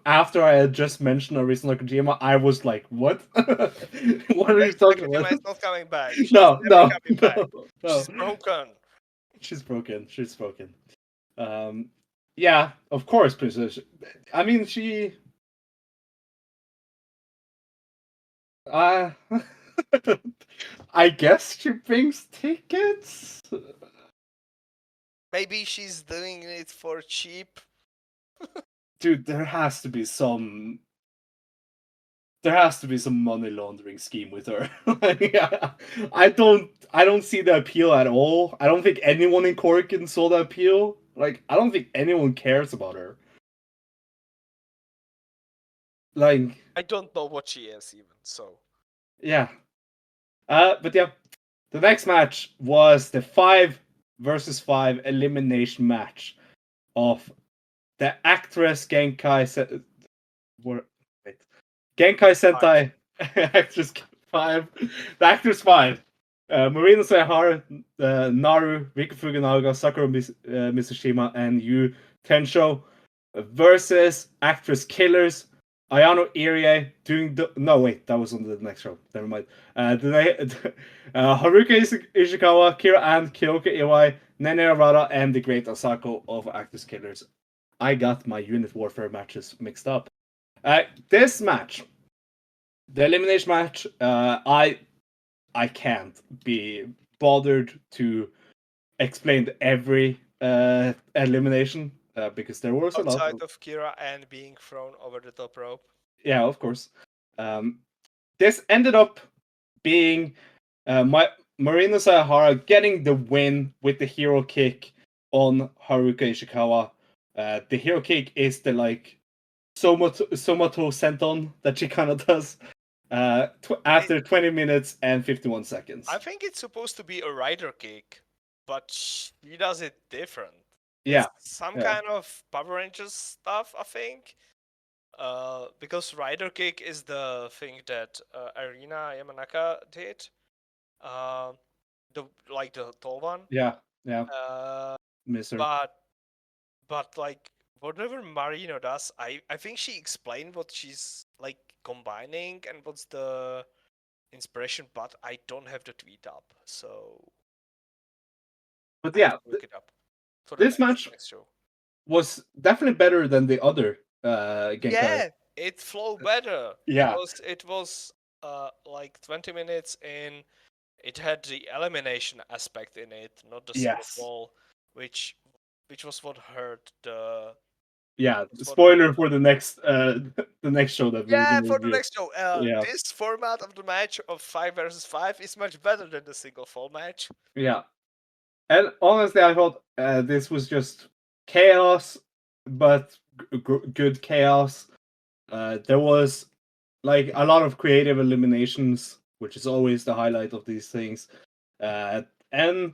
after I had just mentioned Arisa Nakajima, I was like, what? What are you talking Nakajima about? is not coming back. She's No, never no, coming back. no. She's broken. She's broken. She's broken. Yeah, of course, Princess. I mean, she. Uh, I guess she brings tickets. Maybe she's doing it for cheap. Dude, there has to be some. There has to be some money laundering scheme with her. Yeah, I don't see the appeal at all. I don't think anyone in Korakuen saw the appeal. Like, I don't think anyone cares about her. Like, I don't know what she is even, so. yeah. But yeah, the next match was the 5 versus 5 elimination match of the ActWres Genkai Sentai ActWres 5, the ActWres 5. Marina Sayahara, Naru, Rika Fukunaga, Sakura Mitsushima, and Yu Tensho versus ActWres Killers, Ayano Irie doing the. No, wait, that was on the next show. Never mind. Haruka Ishikawa, Kira An, Kyoka Iwai, Nene Arata, and the Great Asako of ActWres Killers. I got my Unit Warfare matches mixed up. This match, the elimination match, I can't be bothered to explain every elimination, because there was a lot. Outside of Kira An being thrown over the top rope. Yeah, of course. This ended up being Marina Sayahara getting the win with the hero kick on Haruka Ishikawa. The hero kick is the Somato senton that she kind of does after 20 minutes and 51 seconds. I think it's supposed to be a rider kick, but she does it different. Yeah. It's some Yeah. kind of Power Rangers stuff, I think. Because rider kick is the thing that Arina Yamanaka did. The tall one. Yeah. Uh, Miss her. but like whatever Marino does, I think she explained what she's like combining and what's the inspiration, but I don't have the tweet up, so But I have yeah, to look it up for the this match next show. was definitely better than the other Genkai. Yeah, it flowed better Yeah. because it was like 20 minutes in. It had the elimination aspect in it, not the single Yes. fall, which was what hurt the. Yeah. was what hurt Spoiler for the next show that we're Yeah, gonna for the review. next show. Yeah. This format of the match of 5 versus 5 is much better than the single fall match. Yeah. And honestly, I thought this was just chaos, but good chaos. There was like a lot of creative eliminations, which is always the highlight of these things. And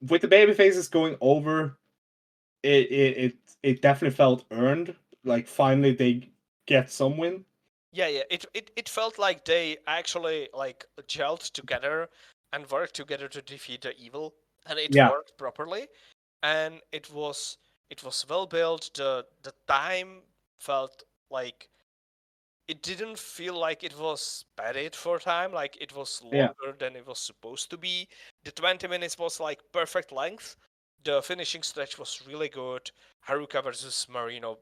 with the baby faces going over, it definitely felt earned. Like finally they get some win. Yeah. It felt like they actually like gelled together and worked together to defeat the evil, and it Yeah. worked properly. And it was well built. The time felt like it didn't feel like it was padded for time, like it was Yeah. longer than it was supposed to be. The 20 minutes was like perfect length. The finishing stretch was really good. Haruka versus Marino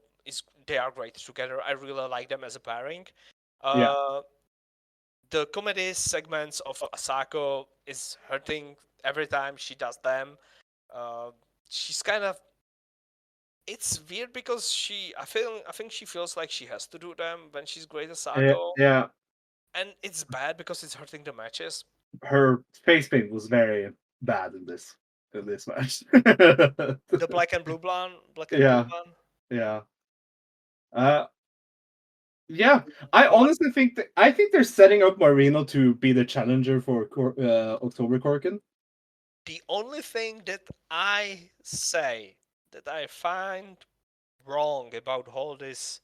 they are great together. I really like them as a pairing. Yeah. The comedy segments of Asako is hurting every time she does them. Uh, she's kind of it's weird because I think she feels like she has to do them when she's great as Asako. Yeah. And it's bad because it's hurting the matches. Her face paint was very bad in this match. The black and blue Yeah. one. Yeah. Uh, yeah. I What honestly think I think they're setting up Marino to be the challenger for October Korkin. the only thing that I say that I find wrong about all this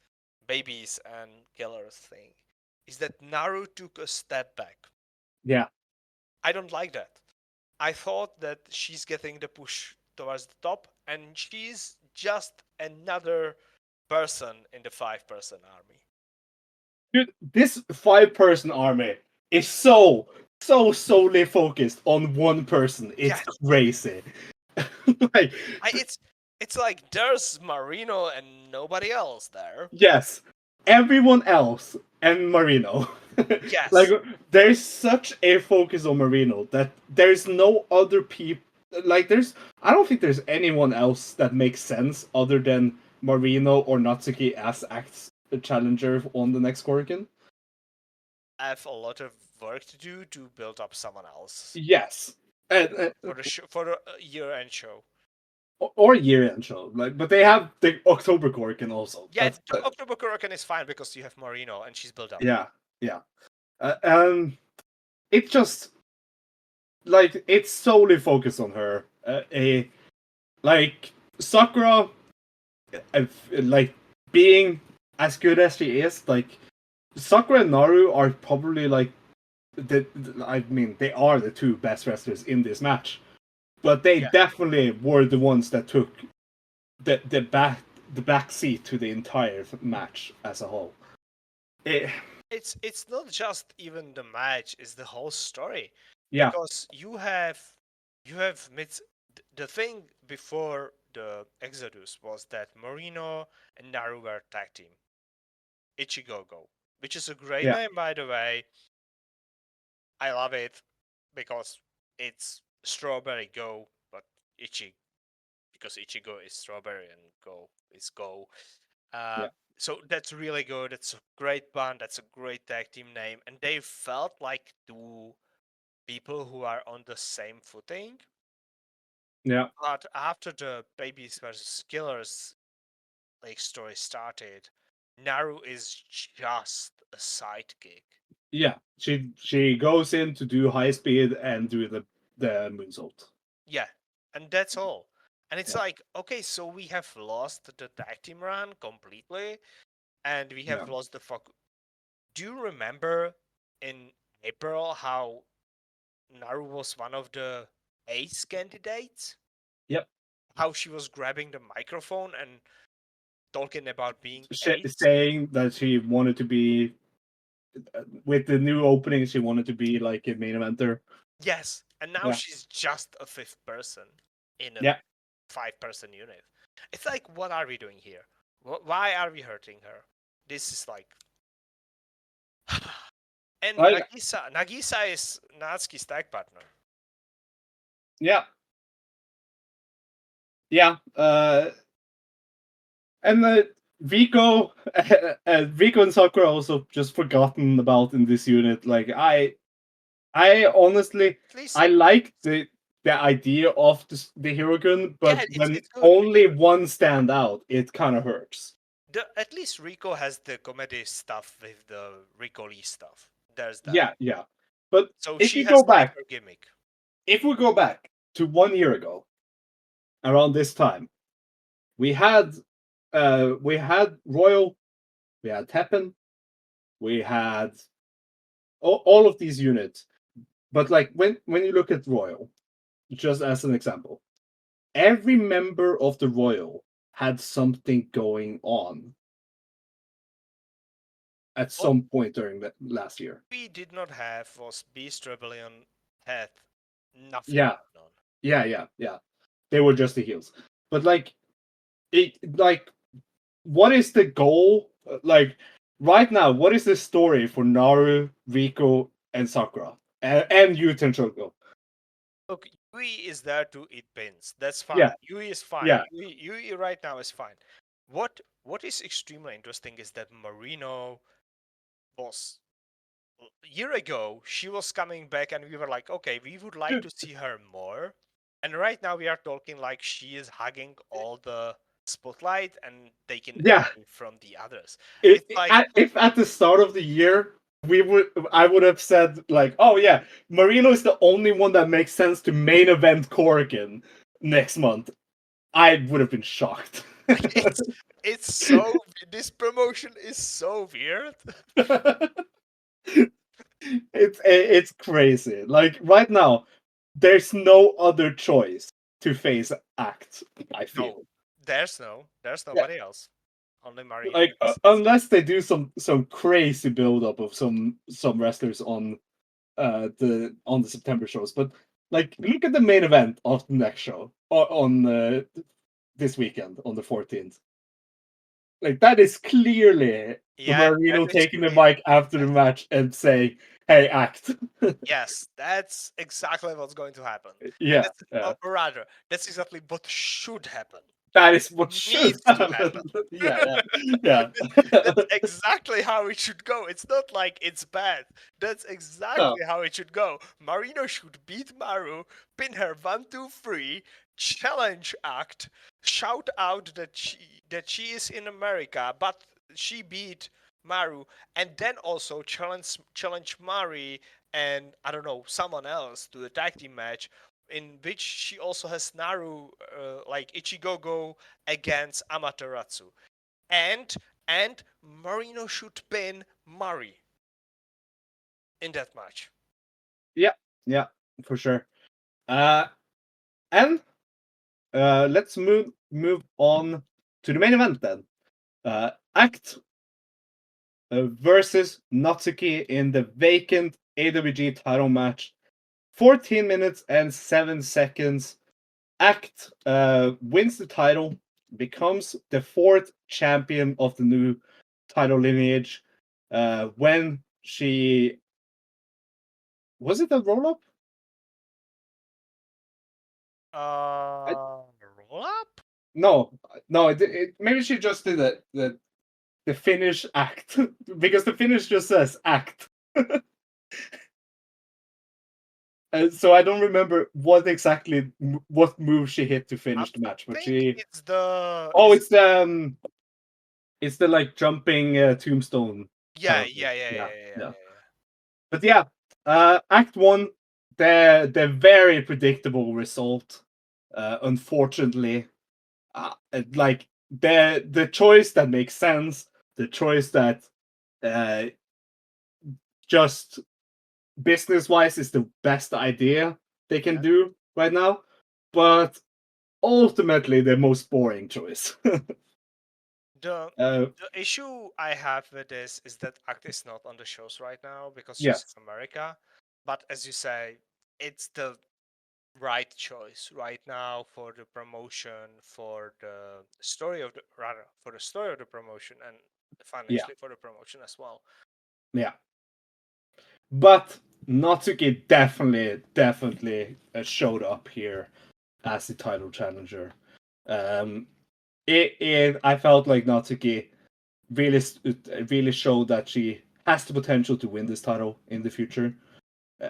babies and killers thing is that Naru took a step back. Yeah. I don't like that. I thought that she's getting the push towards the top, and she's just another person in the 5-person army. Dude, this 5-person army is so solely focused on one person. It's Yes. crazy. Like It's like there's Marino and nobody else there. yes, everyone else and Marino. Yes. Like there's such a focus on Marino that there's no other people. Like I don't think there's anyone else that makes sense other than Marino or Natsuki as acts the challenger on the next Korakuen. I have a lot of work to do to build up someone else Yes, and, for the year-end show. or year-end show. Like, but they have the October Korakuen also. Yeah, the October Korakuen is fine because you have Marino and she's built up. Yeah. It's just like it's solely focused on her. Like Sakura, like being as good as she is, like Sakura and Naru are probably like I mean, they are the two best wrestlers in this match, but they definitely were the ones that took the back seat to the entire match as a whole. It's not just even the match; it's the whole story. Yeah. Because you have the thing before the Exodus was that Marino and Naru were tag team. Ichigogo, which is a great name by the way. I love it because it's Strawberry Go, but because Ichigo is Strawberry and Go is Go. So that's really good. It's a great band. That's a great tag team name, and they felt like two people who are on the same footing. Yeah. But after the Babies versus Killers story started, Naru is just a sidekick. Yeah. She goes in to do high speed and do the moonsault. Yeah, and that's all. And it's Yeah. like, okay, so we have lost the tag team run completely, and we have Yeah. lost the fuck. Do you remember in April how Naru was one of the ace candidates? Yep. How she was grabbing the microphone and talking about being ace? Saying that she wanted to be with the new opening. She wanted to be like a main eventer. Yes, and now Yeah. she's just a fifth person in a Yeah. 5-person unit. It's like, what are we doing here? Why are we hurting her? This is like. And Like, Nagisa is Natsuki's tag partner. yeah. Yeah. And Rico, Rico and Sakura also just forgotten about in this unit. Like I honestly, At least, I like the idea of the Hirogun, but yeah, when it's good. only one stand out, it kind of hurts. At least Rico has the comedy stuff with the Rico Lee stuff. There's that. Yeah, yeah. But So if she you has go like back, her gimmick. if we go back to 1 year ago, around this time, we had Royal, we had Teppen, we had all of these units. But like when you look at Royal, just as an example, every member of the Royal had something going on at What some point during the last year. we did not have was Beast Rebellion had nothing Yeah, going on. yeah. They were just the heels. But like what is the goal? Like right now, what is the story for Naru, Rico, and Sakura? And Yu Tenshoko? Look, Yui is there to eat pins. That's fine. Yeah, Yui is fine. yeah. Yui right now is fine. What is extremely interesting is that Marino was a year ago. She was coming back, and we were like, okay, we would like to see her more. And right now we are talking like she is hugging all the spotlight and taking Yeah. away from the others. It's like, If at the start of the year I would have said like, oh yeah, Marino is the only one that makes sense to main event Korakuen next month. I would have been shocked. it's so this promotion is so weird. It's crazy. Like right now, there's no other choice to face Act. I No, feel there's yeah, nobody else. Only Marino. like unless they do some crazy build up of some wrestlers on the September shows. But like, look at the main event of the next show on this weekend on the 14th. Like that is clearly Yeah, that Marino is taking the clear. mic after the match and saying, "Hey, Act." Yes, that's exactly what's going to happen. And Yeah, that's, yeah. or rather, that's exactly what should happen. That is what should Needs to happen. happen. Yeah. That's exactly how it should go. It's not like it's bad. That's No. exactly how it should go. Marino should beat Maru, pin her 1, 2, 3, challenge Act, shout out that she is in America, but she beat Maru, and then also challenge Mari and I don't know someone else to a tag team match in which she also has Naru like Ichigogo against Amaterasu and Marino should pin Murray in that match. Yeah, for sure. And let's move on to the main event then. Act versus Natsuki in the vacant AWG title match. 14 minutes and 7 seconds. Act wins the title, becomes the fourth champion of the new title lineage. When she was it a roll up? Roll up? No, no. Maybe she just did the finish act because the finish just says act. So I don't remember what exactly what move she hit to I finish the match, but think she. it's the. Oh, it's the like jumping tombstone Yeah, kind of yeah, move. yeah, yeah, Yeah, yeah, yeah, yeah. yeah. But yeah, Act One, the very predictable result. Unfortunately, like the choice that makes sense, the choice that uh, just business wise is the best idea they can Yeah. do right now, but ultimately the most boring choice. The uh, the issue I have with this is that Act is not on the shows right now because she's yes, in America. But as you say, it's the right choice right now for the promotion, for the story of the rather for the story of the promotion, and yeah, financially for the promotion as well. yeah. But Natsuki definitely showed up here as the title challenger. Um, I felt like Natsuki really showed that she has the potential to win this title in the future.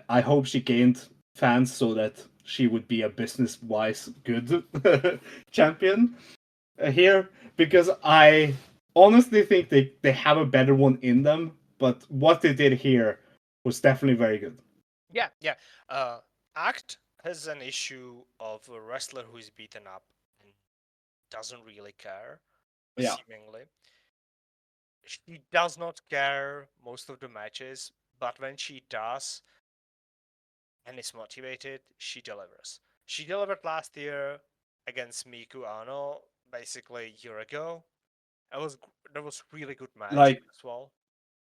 I hope she gained fans so that she would be a business wise good champion here, because I honestly think they have a better one in them, but what they did here was definitely very good. Yeah, yeah. Act has an issue of a wrestler who is beaten up and doesn't really care, Yeah, seemingly. She does not care most of the matches, but when she does and is motivated, she delivers. She delivered last year against Miku Ano, basically a year ago. That was really good match like, as well.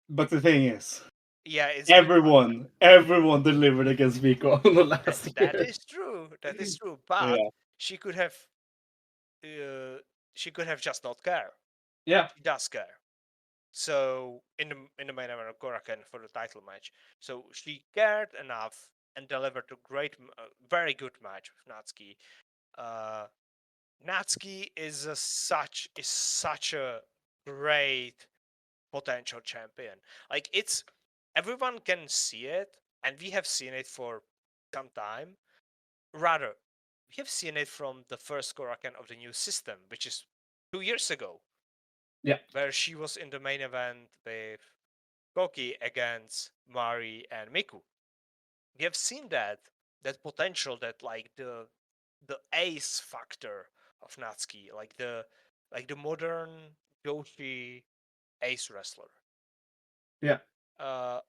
but the thing is, Yeah, it's Miku Ano. everyone delivered against Miko on the last That year. is true. That is true. But Yeah, she could have uh, she could have just not care. yeah, She does care. So in the main event of Korakuen for the title match, so she cared enough and delivered a very good match with Natsuki. Uh, Natsuki is such a great potential champion. Like it's everyone can see it, and we have seen it for some time. Rather, we have seen it from the first Korakuen of the new system, which is 2 years ago, yeah. where she was in the main event with Koki against Mari and Miku. We have seen that potential, that like the ace factor of Natsuki, like the modern Joshi ace wrestler. Yeah. Uh,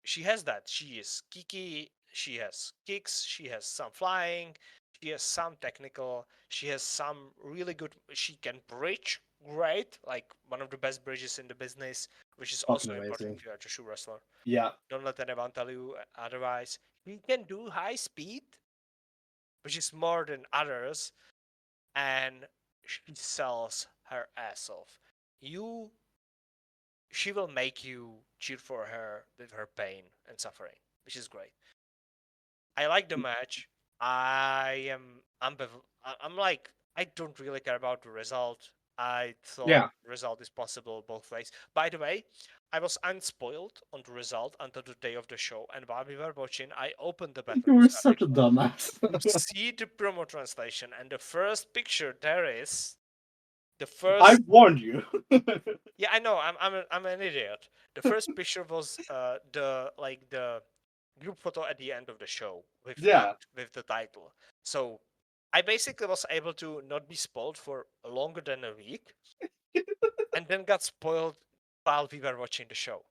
she has that. She is kiki. She has kicks. She has some flying. She has some technical. She has some really good. She can bridge great, like one of the best bridges in the business, which is Fucking also important amazing. if you are a Joshi wrestler. Yeah. Don't let anyone tell you otherwise. She can do high speed, which is more than others, and she sells her ass off. You, she will make you cheer for her with her pain and suffering, which is great. I like the match. I'm like, I don't really care about the result. I thought Yeah. the result is possible both ways. By the way, I was unspoiled on the result until the day of the show, and while we were watching, I opened the You were Battle.net such a article dumbass. to see the promo translation, and the first picture there is the I first. warned you. Yeah, I know. I'm an idiot. The first picture was the group photo at the end of the show with Yeah. Act with the title. So I basically was able to not be spoiled for longer than a week, and then got spoiled while we were watching the show.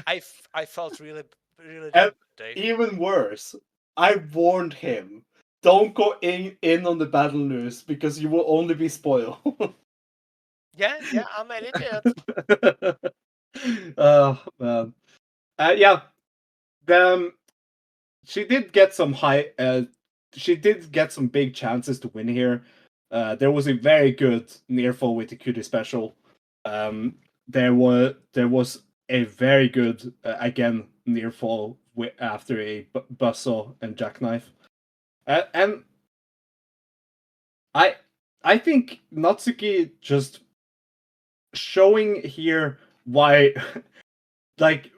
I felt really And dumb, Dave. even worse, I warned him. Don't go in on the battle news because you will only be spoiled. Yeah, yeah, I'm an idiot. Oh man. Yeah. The she did get some high. She did get some big chances to win here. There was a very good near fall with the cutie special. There was a very good again near fall after a buzzsaw and jackknife. And I I think Natsuki just showing here why like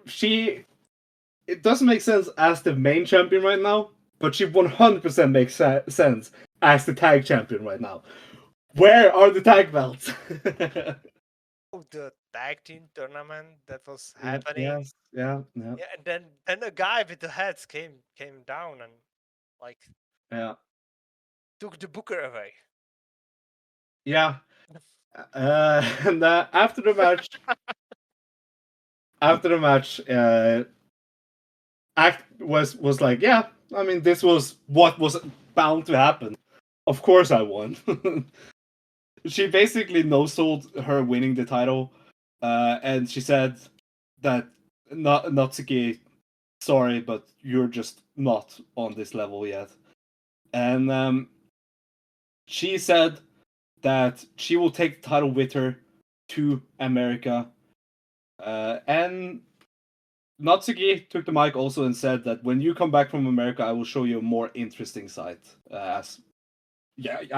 it doesn't make sense as the main champion right now, but she 100% makes sense as the tag champion right now. Where are the tag belts? The tag team tournament that was Yeah, happening. yes, yeah. Yeah, and then the guy with the heads came down and like Yeah. took the booker away. Yeah. And after the match, Act was like, yeah, I mean, this was what was bound to happen. Of course, I won. She basically no-sold her winning the title, and she said that Natsuki, sorry, but you're just not on this level yet. And she said that she will take the title with her to America. And Natsuki took the mic also and said that when you come back from America, I will show you a more interesting side. I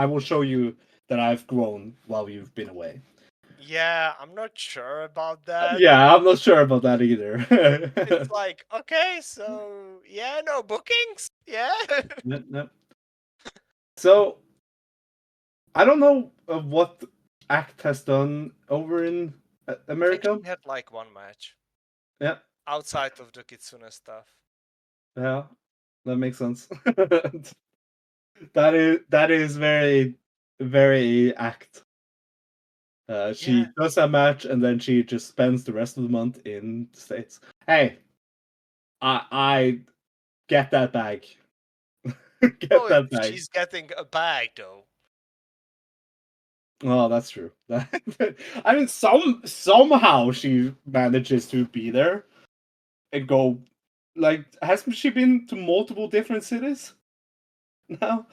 will show you that I've grown while you've been away. Yeah, I'm not sure about that. Yeah, I'm not sure about that either. It's like, okay, so yeah, no bookings. Yeah. No. So I don't know what Act has done over in I think America. she had like one match Yeah, outside of the Kitsune stuff. yeah, that makes sense. That is very Act. She Yeah. does a match and then she just spends the rest of the month in the States. Hey, I get that bag. Get Oh, that if bag. she's getting a bag though. Oh, that's true. I mean, somehow she manages to be there and go. Like, hasn't she been to multiple different cities now?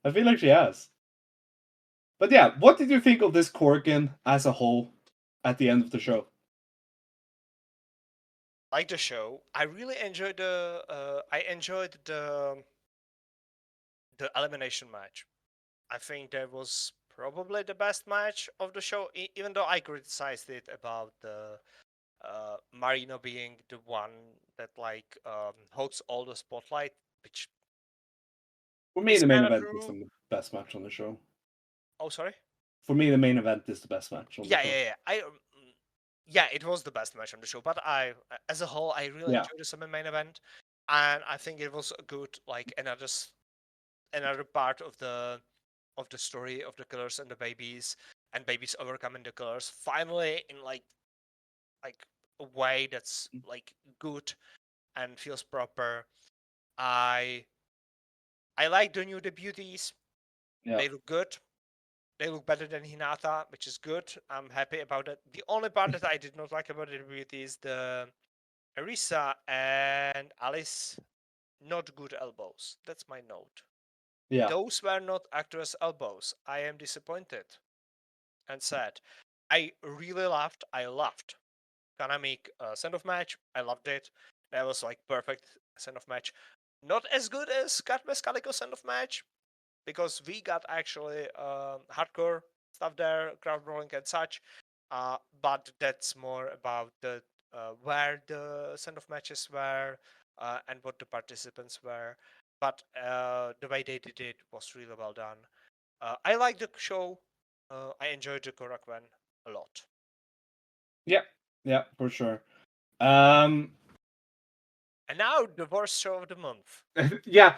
I feel like she has. But yeah, what did you think of this Korakuen as a whole at the end of the show? Like the show, I really enjoyed the elimination match. I think that was probably the best match of the show, even though I criticized it about the Marino being the one that like hogs all the spotlight, which For me, is the main kind of event is true. the best match on the show. Oh, sorry. For me, the main event is the best match on the Yeah, show. yeah, yeah. Yeah, it was the best match on the show. But as a whole, I really Yeah, enjoyed the summer main event, and I think it was a good like another part of the story of the killers and the babies and babies overcoming the killers finally in like a way that's like good and feels proper. I I like the new debutees. yeah, They look good. They look better than Hinata, which is good. I'm happy about it. The only part that I did not like about the debut is the Arisa and Alice not good elbows. That's my note. yeah, Those were not actress elbows. I am disappointed and sad. I loved Kanamic send off match. I loved it. That was like perfect send off match. Not as good as ActWres Calico send off match because we got actually hardcore stuff there, crowd rolling and such. But that's more about the where the send off matches were and what the participants were. But the way they did it was really well done. I like the show. I enjoyed the Korakuen a lot. yeah, yeah, for sure. Um, And now the worst show of the month. yeah,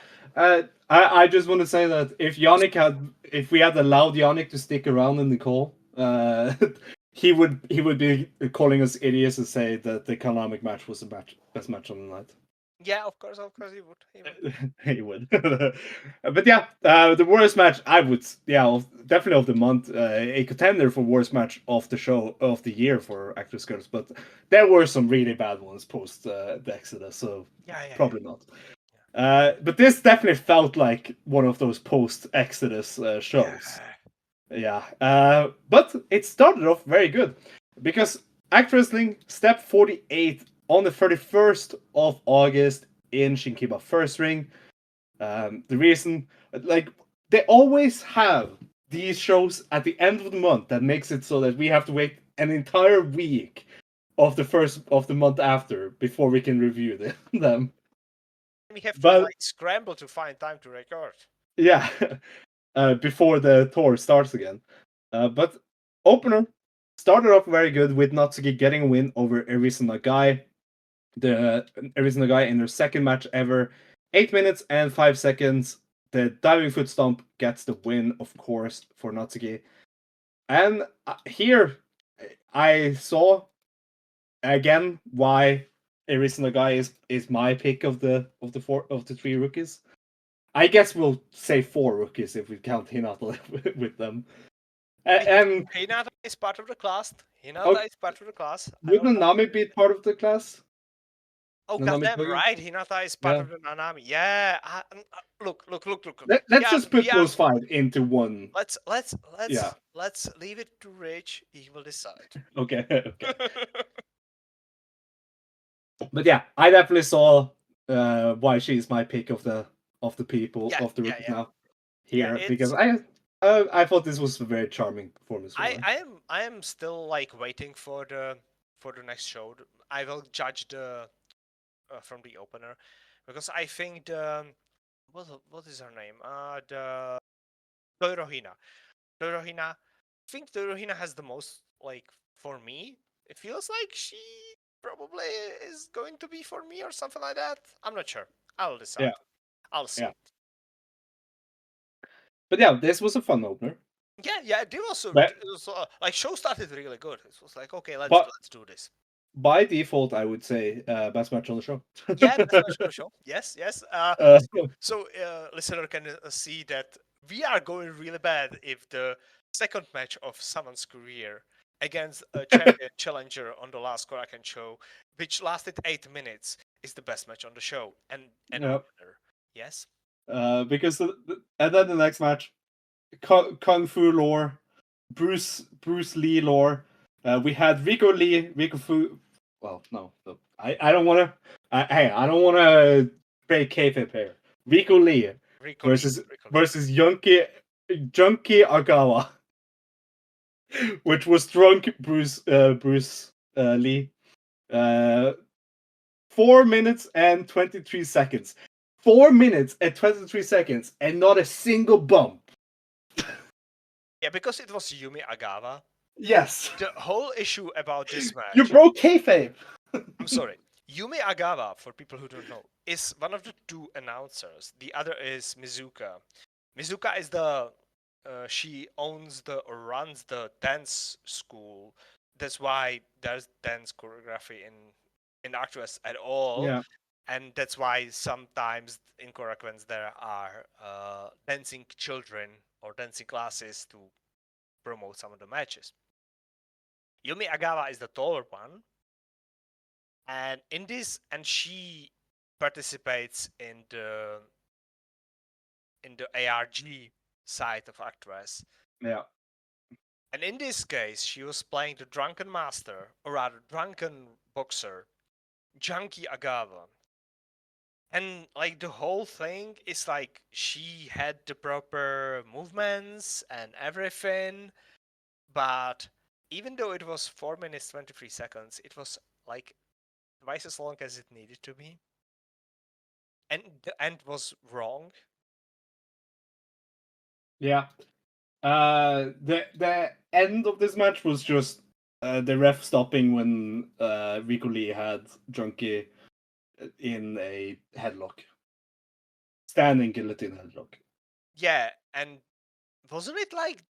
I just want to say that if we had allowed Yannick to stick around in the call, he would be calling us idiots and say that the Kanamic match was the best match on the night. Yeah, of course he would. He would. He would. But yeah, the worst match I would, definitely of the month, a contender for worst match of the show of the year for ActWres Girls. But there were some really bad ones post the Exodus, so Yeah. probably not. But this definitely felt like one of those post Exodus shows. Yeah, but it started off very good because Act Wrestling Step 48 on the 31st of August in Shinkiba First Ring. The reason, like, they always have these shows at the end of the month that makes it so that we have to wait an entire week of the month after before we can review them. We have to But like scramble to find time to record. yeah, before the tour starts again. But opener started off very good with Natsuki getting a win over Arisa Nagai. The Arisa Nagai in their second match ever. 8 minutes and 5 seconds. The diving foot stomp gets the win, of course, for Natsuki. And here I saw again why Arisa Nagai is my pick of the three rookies. I guess we'll say 4 rookies if we count Hinata with them. And Hinata is part of the class. oh, Hinata is part of the class. wouldn't Nami be part of the class? Oh, Nanami goddamn Togi? right. Hinata is part Yeah. of the Nanami. Yeah. Look. Let's just put those 5 into one. Let's Yeah. leave it to Rich. He will decide. Okay. Okay. But yeah, I definitely saw why she's my pick of the people of the rookies now here because I thought this was a very charming performance. I am still like waiting for the next show. I will judge the from the opener because I think the what is her name? The Toirohina. I think Toirohina has the most like for me. It feels like she probably is going to be for me or something like that. I'm not sure. I'll decide. Yeah. I'll see. Yeah. But yeah, this was a fun opener. Yeah. It was like show started really good. It was like okay, let's do this. By default, I would say best match on the show. Yeah, best match on the show. Yes. So listener can see that we are going really bad if the second match of someone's career against a champion challenger on the last Korakuen show, which lasted 8 minutes, is the best match on the show and opener. Yes. Because and then the next match, Kung Fu lore, Bruce Lee lore. We had Rico Fu. Well, no, I don't want to. I don't want to break kayfabe here. Rico Lee versus Junkie Agawa, which was drunk Bruce Lee. 4 minutes and 23 seconds. 4 minutes and 23 seconds, and not a single bump. Yeah, because it was Yumi Agawa. Yes. The whole issue about this match. You broke kayfabe. I'm sorry. Yumi Agawa, for people who don't know, is one of the 2 announcers. The other is Mizuka. Mizuka is the she owns or runs the dance school. That's why there's dance choreography in ActWres at all. Yeah. And that's why sometimes in Korakuens there are dancing children or dancing classes to promote some of the matches. Yumi Agawa is the taller one. And she participates in the ARG side of ActWres. Yeah. And in this case, she was playing the drunken master, or rather, drunken boxer, Junkie Agawa. And like the whole thing is like she had the proper movements and everything, but even though it was 4 minutes 23 seconds, it was like twice as long as it needed to be. And the end was wrong. Yeah. The end of this match was just the ref stopping when Rico Lee had Junkie in a headlock. Standing guillotine headlock. Yeah, and wasn't it like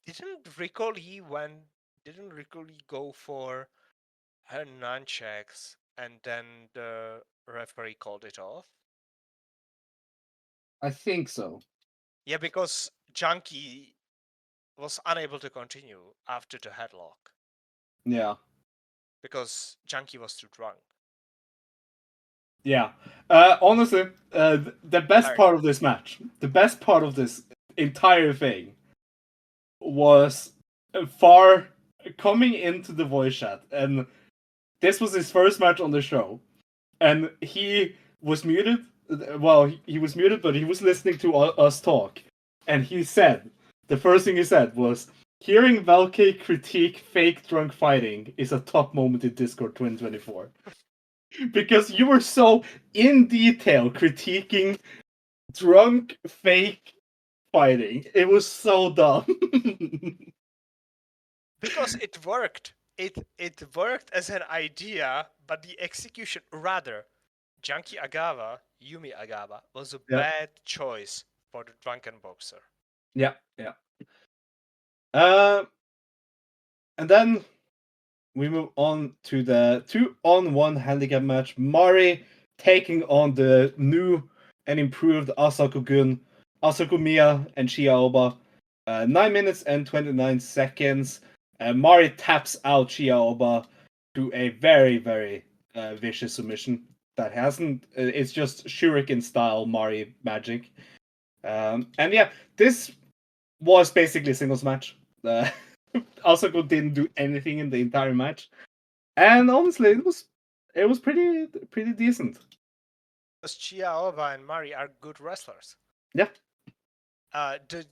didn't Rico Lee go for her nunchucks and then the referee called it off? I think so. Yeah, because Junkie was unable to continue after the headlock. Yeah. Because Junkie was too drunk. Yeah. Honestly, the best part of this match, the best part of this entire thing was Far coming into the voice chat, and this was his first match on the show, and he was muted. Well, he was muted, but he was listening to us talk, and he said, the first thing he said was, hearing Velkej critique fake drunk fighting is a top moment in Discord 2024. Because you were so in detail critiquing drunk fake fighting. It was so dumb. Because it worked. It worked as an idea, but the execution, rather, Junkie Agawa, Yumi Agawa, was a bad choice for the drunken boxer. Yeah. And then we move on to the 2-on-1 handicap match. Mari taking on the new and improved Asako Miya, and Chiaoba. 9 minutes and 29 seconds. Mari taps out Chiaoba to a very, very vicious submission. That hasn't. It's just Shuriken style Mari magic. And yeah, this was basically a singles match. Asako didn't do anything in the entire match, and honestly, it was pretty decent. Because Chiaoba and Mari are good wrestlers. Yeah. The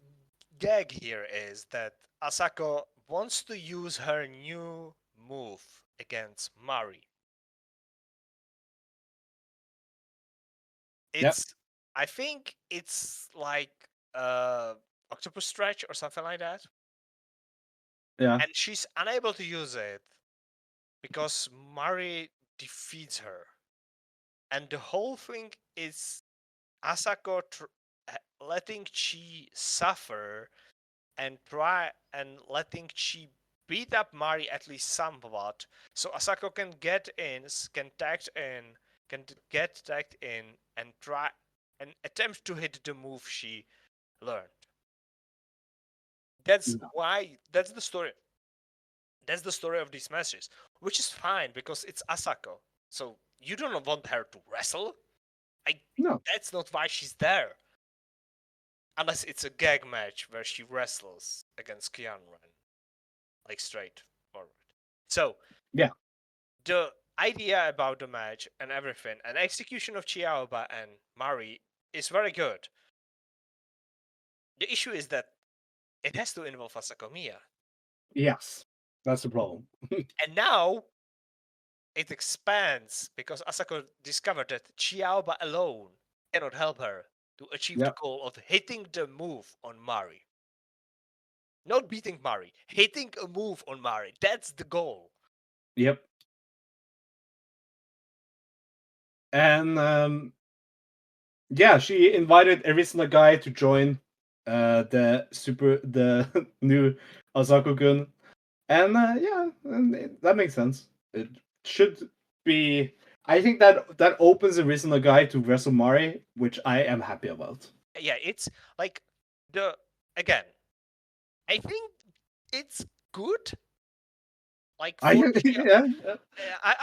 gag here is that Asako wants to use her new move against Mari. It's, I think it's like octopus stretch or something like that. Yeah. And she's unable to use it because Mari defeats her. And the whole thing is Asako letting Chi suffer and letting Chi beat up Mari at least somewhat, so Asako can get tagged in and try and attempt to hit the move she learned. That's the story. That's the story of these matches, which is fine because it's Asako. So you don't want her to wrestle. No. That's not why she's there. Unless it's a gag match where she wrestles against Kian Ren. Like straight forward. So yeah, the idea about the match and everything, and execution of Chiaoba and Mari is very good. The issue is that it has to involve Asako Miya. Yes, that's the problem. And now it expands because Asako discovered that Chiaoba alone cannot help her to achieve the goal of hitting the move on Mari. Not beating Mari, hitting a move on Mari. That's the goal. Yep. And yeah, she invited every single guy to join the new Asako-gun. And that makes sense. It should be. I think that opens a reasonable guy to wrestle Mari, which I am happy about. Yeah, it's like again. I think it's good. Like for I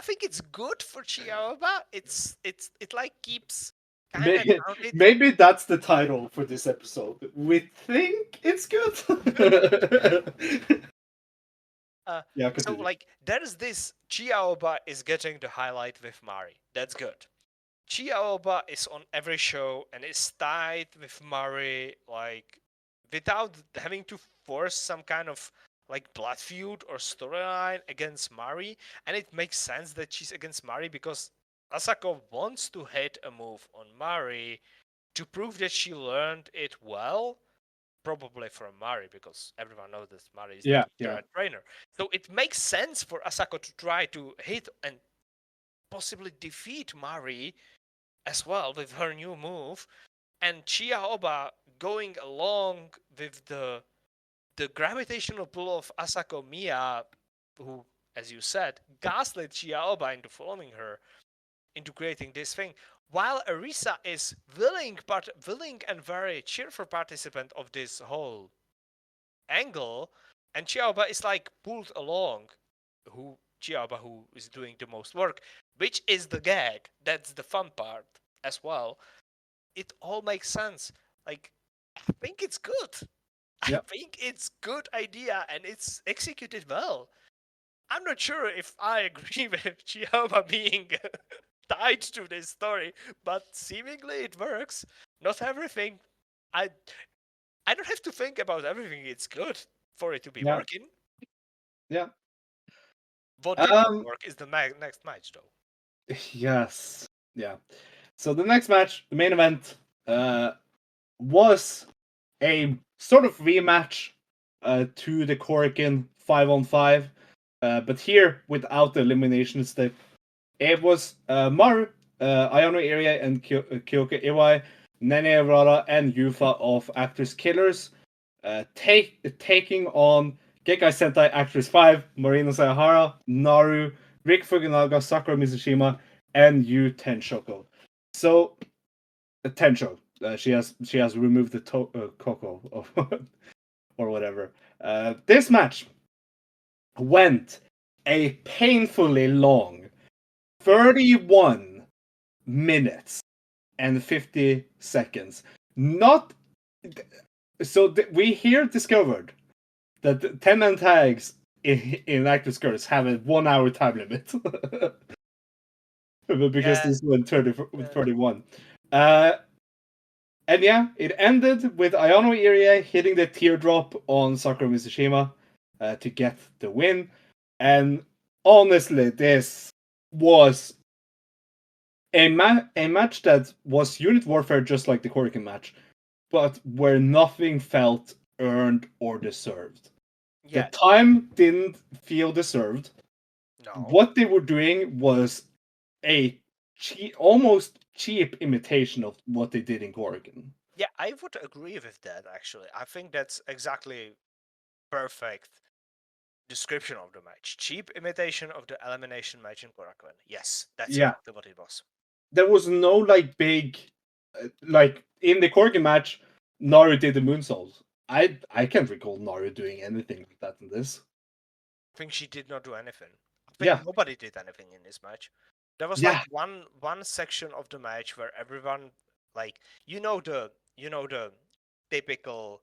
think it's good for Chiaoba. It like keeps kind of grounded. Maybe that's the title for this episode. We think it's good. Yeah, so like there's this Chiaoba is getting the highlight with Mari. That's good. Chiaoba is on every show and is tied with Mari, like without having to force some kind of like blood feud or storyline against Mari. And it makes sense that she's against Mari because Asako wants to hit a move on Mari to prove that she learned it well. Probably from Mari, because everyone knows that Mari is the teacher and trainer. So it makes sense for Asako to try to hit and possibly defeat Mari as well with her new move, and Chiaoba going along with the gravitational pull of Asako Miya, who, as you said, gaslit Chiaoba into following her, into creating this thing, while Arisa is willing and very cheerful participant of this whole angle, and Chiaoba is like pulled along, Chiaoba who is doing the most work, which is the gag. That's the fun part as well. It all makes sense. Like, I think it's good. I think it's good idea and it's executed well. I'm not sure if I agree with Chiaoba being tied to this story, but seemingly it works. Not everything. I don't have to think about everything. It's good. for it to be Yeah. working. Yeah. What did not work is the next match, though. Yes. Yeah. So the next match, the main event, was a sort of rematch to the Korakuen 5-on-5, but here without the elimination step. It was Maru, Ayano Area, and Kyoka Iwai, Nene Rara, and Yufa of ActWres Killers, taking on Gekai Sentai ActWres 5, Marina Sayahara, Naru, Rick Fukunaga, Sakura Mizushima, and Yu Tenshoko. So, Tensho, she has removed the Coco of or whatever. This match went a painfully long 31 minutes and 50 seconds. Not so we here discovered that 10-man tags in Active Skirts have a 1 hour time limit. Because this went 31. And yeah, it ended with Ayano Irie hitting the teardrop on Sakura Mizushima to get the win. And honestly, this was a match that was unit warfare just like the Korakuen match, but where nothing felt earned or deserved. The Yeah, time didn't feel deserved. no. What they were doing was a almost cheap imitation of what they did in Korakuen. Yeah, I would agree with that, actually. I think that's exactly perfect description of the match. Cheap imitation of the elimination match in Korakuen. Yes, that's Yeah, exactly what it was. there was no like big, like in the Korakuen match, Naru did the moonsault. I can't recall Naru doing anything like that in this. I think she did not do anything. I think Yeah, nobody did anything in this match. There was yeah, like one section of the match where everyone, like, the typical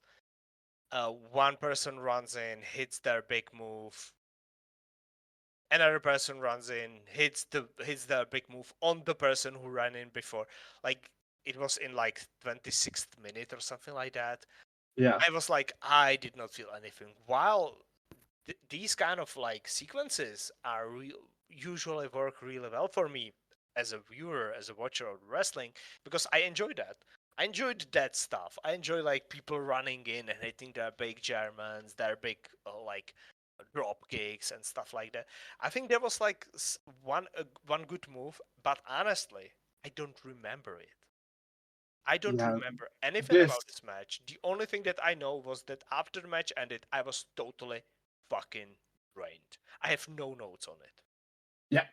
one person runs in, hits their big move, another person runs in, hits their big move on the person who ran in before. Like, it was in like 26th minute or something like that. yeah, I was like, I did not feel anything. While these kind of like sequences are usually work really well for me as a viewer, as a watcher of wrestling, because I enjoy that. I enjoyed that stuff. I enjoy like people running in and hitting their big Germans, their big like drop kicks and stuff like that. I think there was like one good move, but honestly, I don't remember it. I don't yeah. remember anything This, about this match. The only thing that I know was that after the match ended, I was totally fucking drained. I have no notes on it. yeah,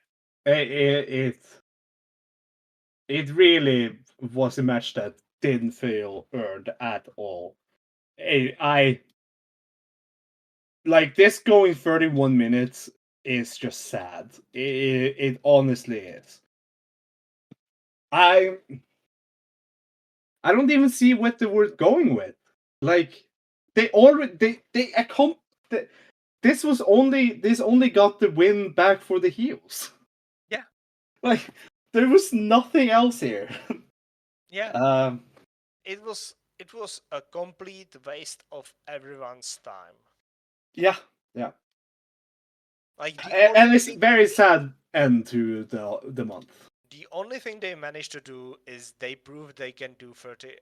it really was a match that didn't feel earned at all. I like this going 31 minutes is just sad. It honestly is. I I don't even see what they were going with. Like they already this only got the win back for the heels. Yeah, Like there was nothing else here. yeah. Um It was a complete waste of everyone's time. yeah, yeah. Like the only And it's thing very sad end to the month. the only thing they managed to do is they proved they can do 30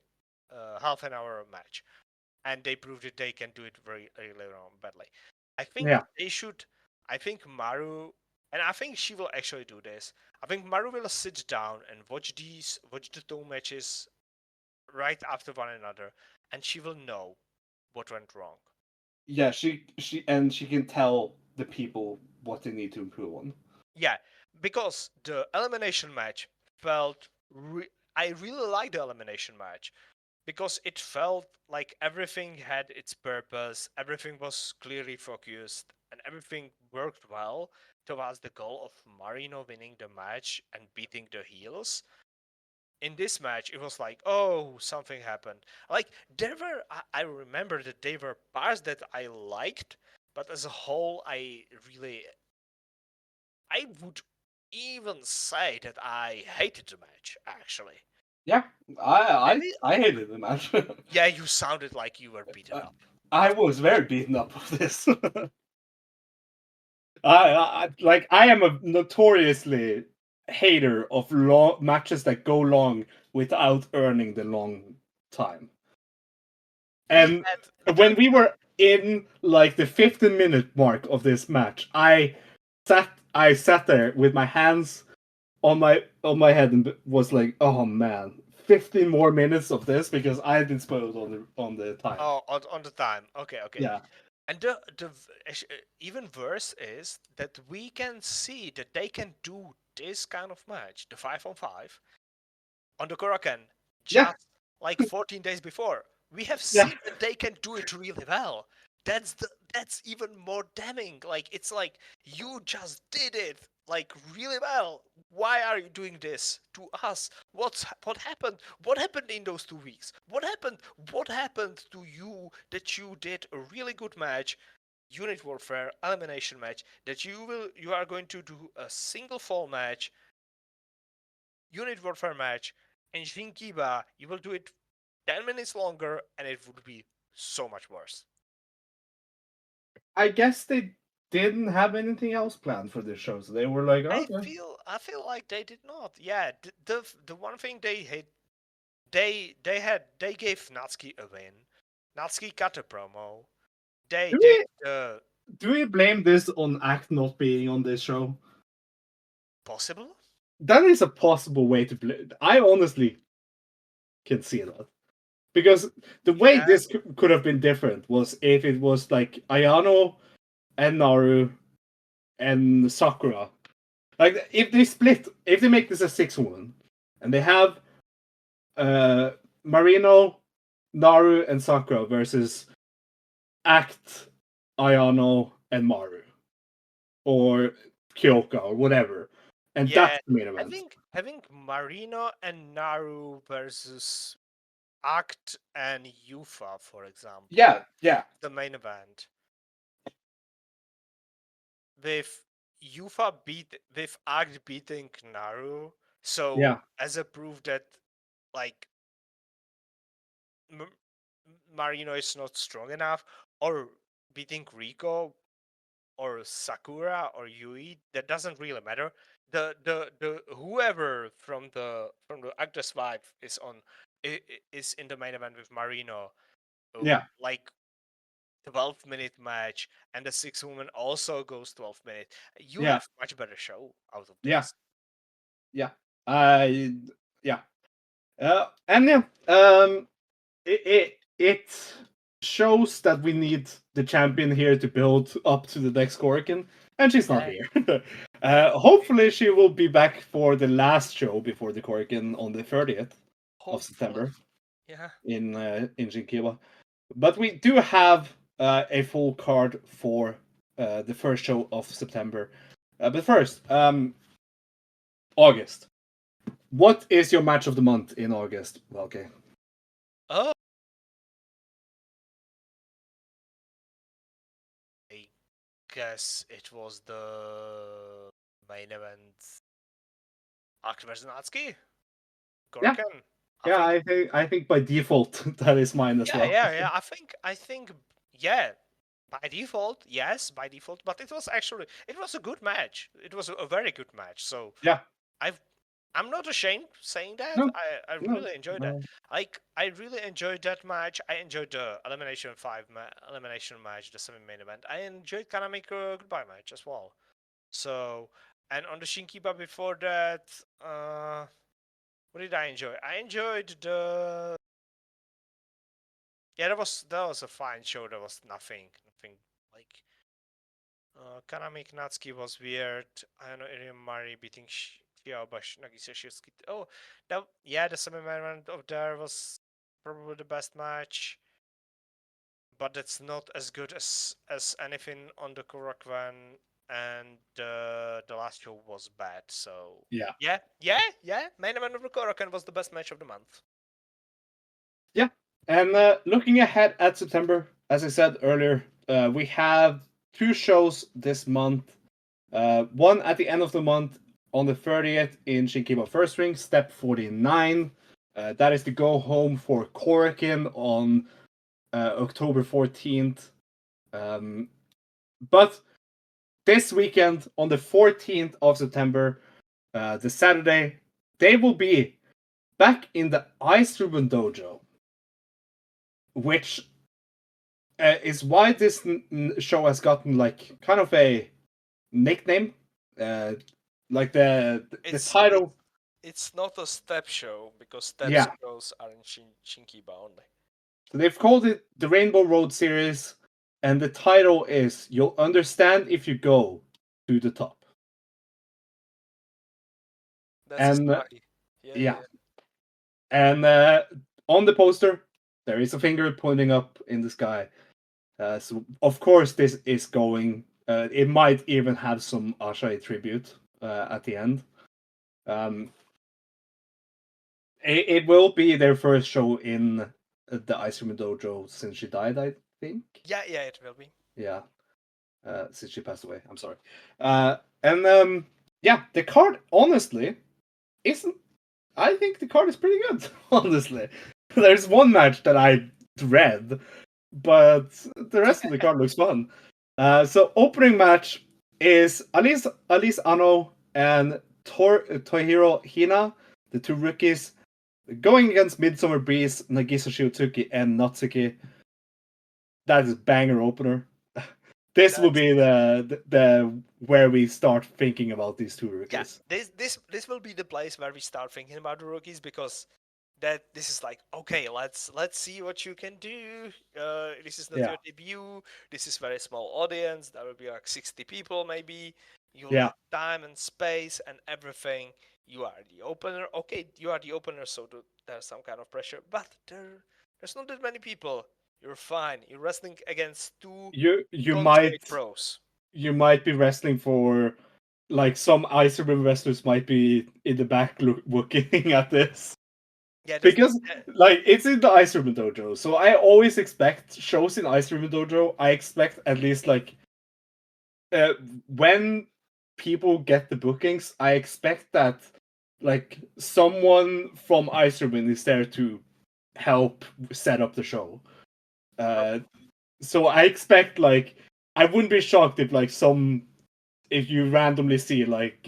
half an hour match, and they proved that they can do it very really wrong badly. I think Yeah. they should. I think Maru, and I think she will actually do this. I think Maru will sit down and watch the two matches right after one another, and she will know what went wrong. Yeah, she can tell the people what they need to improve on. Yeah, because the elimination match felt. I really liked the elimination match because it felt like everything had its purpose, everything was clearly focused, and everything worked well towards the goal of Marino winning the match and beating the heels. In this match, it was like, oh, something happened. Like, I remember that there were parts that I liked, but as a whole, I would even say that I hated the match, actually. Yeah, And it, I hated the match. yeah, you sounded like you were beaten Uh, up. I was very beaten up of this. I am a notoriously hater of long matches that go long without earning the long time. We And had when we were in like the 15-minute mark of this match, I sat there with my hands on my head and was like, oh man, 15 more minutes of this because I did spoiled on the time. on the time. Okay. Yeah. And even worse is that we can see that they can do this kind of match, the 5-on-5, on the Korakuen, Yeah. just like 14 days before. We have Yeah. seen that they can do it really well. That's even more damning. Like it's like you just did it like really well. Why are you doing this to us? What happened? What happened in those 2 weeks? What happened? What happened to you that you did a really good match, unit warfare elimination match, that you are going to do a single fall match, unit warfare match, in Shinkiba, you will do it 10 minutes longer and it would be so much worse. I guess they didn't have anything else planned for this show, so they were like, okay. I feel like they did not. Yeah, the one thing they hit, they gave Natsuki a win. Natsuki got a promo. They Do did we do we blame this on Act not being on this show? possible. That is a possible way to blame. I honestly can see that. Because the way Yeah. this could have been different was if it was like Ayano and Naru and Sakura. Like if they make this a 6-woman, and they have Marino, Naru, and Sakura versus Act, Ayano, and Maru, or Kyoka, or whatever, and Yeah, that's the main event. having Marino and Naru versus Act and Yufa, for example. Yeah. The main event. With with Act beating Naru, so Yeah. as a proof that like Marino is not strong enough, or beating Rico or Sakura or Yui, that doesn't really matter. The whoever from the ActWres 5 is in the main event with Marino. Yeah. Like 12-minute match, and the 6-woman also goes 12 minutes. You Yeah. have much better show out of Yeah. this. Yeah. I yeah. And yeah, it shows that we need the champion here to build up to the next Korakuen, and she's not Yeah, here. Hopefully, she will be back for the last show before the Korakuen on the 30th of hopefully. September Yeah. in Shinkiba. But we do have a full card for the first show of September. But first, August. What is your match of the month in August, Velkej? Oh, I guess it was the main event. ActWres Natsuki? Yeah, Korakuen? yeah. I think by default that is mine as well. Yeah. I think yeah. By default, yes, by default. But it was a good match. It was a very good match. So Yeah. I'm not ashamed saying that. No. I No. really enjoyed that. No. Like I really enjoyed that match. I enjoyed the elimination match, the semi-main event. I enjoyed Kanamic goodbye match as well. So, and on the Shinkiba before that, what did I enjoy? I enjoyed the that was a fine show. There was nothing like Kanamic Natsuki was weird. I know Irium Mari beating Xiaobash Nagisa Shisuke. Oh, the semi-main of there was probably the best match, but it's not as good as anything on the Korakuen, and the last show was bad. So Yeah. yeah. Main event of the Korakuen was the best match of the month. Yeah. And looking ahead at September, as I said earlier, we have 2 shows this month. One at the end of the month on the 30th in Shinkiba First Ring, Step 49. That is the go home for Korakuen on October 14th. But this weekend, on the 14th of September, the Saturday, they will be back in the Ice Ribbon Dojo, which is why this show has gotten like kind of a nickname. Like the title. It's not a step show because step Yeah. shows are in Shinkiba only. So they've called it the Rainbow Road series, and the title is "You'll Understand If You Go to the Top." That's And yeah. and on the poster there is a finger pointing up in the sky. So of course this is going. It might even have some Ashai tribute at the end. It will be their first show in the Ice Cream Dojo since she died, I think. Yeah, it will be. Yeah, since she passed away. I'm sorry. Yeah, the card honestly isn't. I think the card is pretty good. Honestly, there's one match that I dread, but the rest of the card looks fun. So opening match is Alice Ano and Tohiro Hina, the two rookies, going against Midsummer Breeze, Nagisa Shiotsuki, and Natsuki. That is banger opener. This will be the where we start thinking about these two rookies. Yeah, this will be the place where we start thinking about the rookies because this is like, okay, let's see what you can do. This is not your debut. This is very small audience. There will be like 60 people maybe. You'll need time and space and everything. You are the opener. Okay, you are the opener, so there's some kind of pressure. But there's not that many people. You're fine. You're wrestling against two pros. You might be wrestling for, like, some Ice Ribbon wrestlers might be in the back looking at this. Yeah, because like it's in the Ice Ribbon Dojo, so I always expect shows in Ice Ribbon Dojo. I expect at least like when people get the bookings, I expect that like someone from Ice Ribbon is there to help set up the show. So I expect like I wouldn't be shocked if like if you randomly see like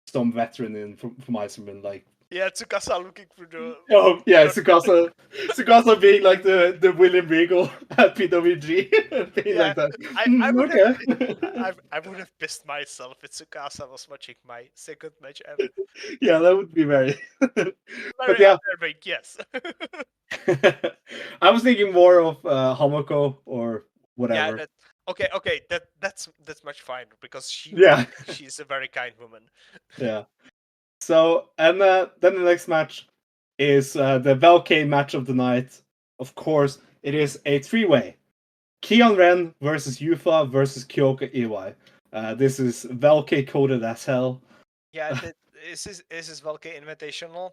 some veteran from Ice Ribbon like. Yeah, Tsukasa looking for the. Oh yeah, Tsukasa being like the William Regal at PWG, being like that. I would have pissed myself if Tsukasa was watching my second match ever. Yeah, that would be very. Very unnerving, yes. I was thinking more of Hamako or whatever. Yeah, okay, that's much finer because she's a very kind woman. Yeah. So, and then the next match is the Velkej match of the night. Of course, it is a three-way. Kion Ren versus Yufa versus Kyoka Iwai. This is Velkej coded as hell. Yeah, this is Velkej Invitational.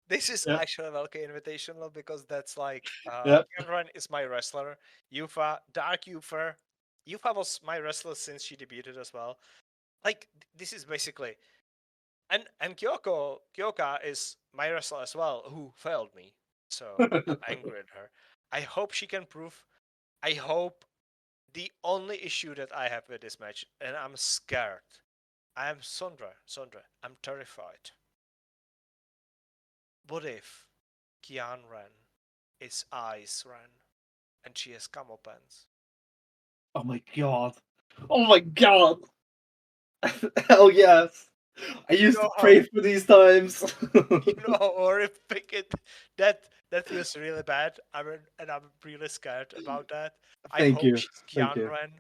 This is actually Velkej Invitational because that's like Kion Ren is my wrestler. Yufa, Dark Yufa. Yufa was my wrestler since she debuted as well. Like, this is basically... And Kyoka is my wrestler as well, who failed me. So I'm angry at her. I hope she can prove. I hope the only issue that I have with this match, and I'm scared. I'm Sondre, I'm terrified. What if Kian Ren is Ice Ren and she has comeuppance? Oh my god. Oh my god. Hell yes. I used to pray for these times. Horrific it. That feels really bad. I'm really scared about that. I hope she's Kian Ren.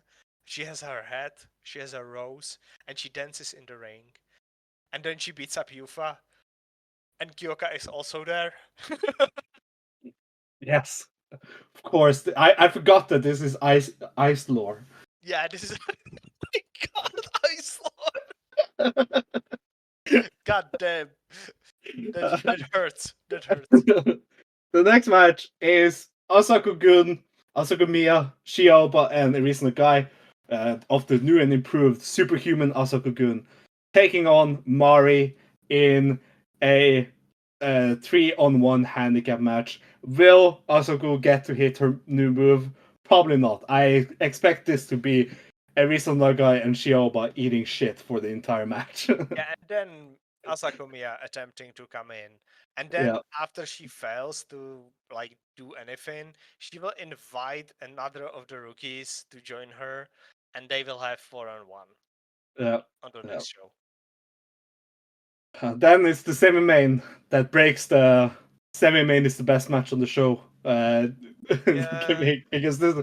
She has her head, she has a rose, and she dances in the ring. And then she beats up Yufa. And Kyoka is also there. Yes. Of course. I forgot that this is ice lore. Yeah, this is oh my god, Ice Lord. God damn. That hurts. That hurts. The next match is Asako-gun, Asako-miya, Shioba, and Arisa Nagai of the new and improved Superhuman Asako-gun taking on Mari in a 3-on-1 handicap match. Will Asuko get to hit her new move? Probably not. I expect this to be Arisa Nagai and Shioba eating shit for the entire match. Yeah, and then Asako Miya attempting to come in, and then Yeah. after she fails to like do anything, she will invite another of the rookies to join her, and they will have 4-on-1 Yeah. on the Yeah. next show. Then it's the semi-main that breaks the semi-main is the best match on the show. Yeah. Because this,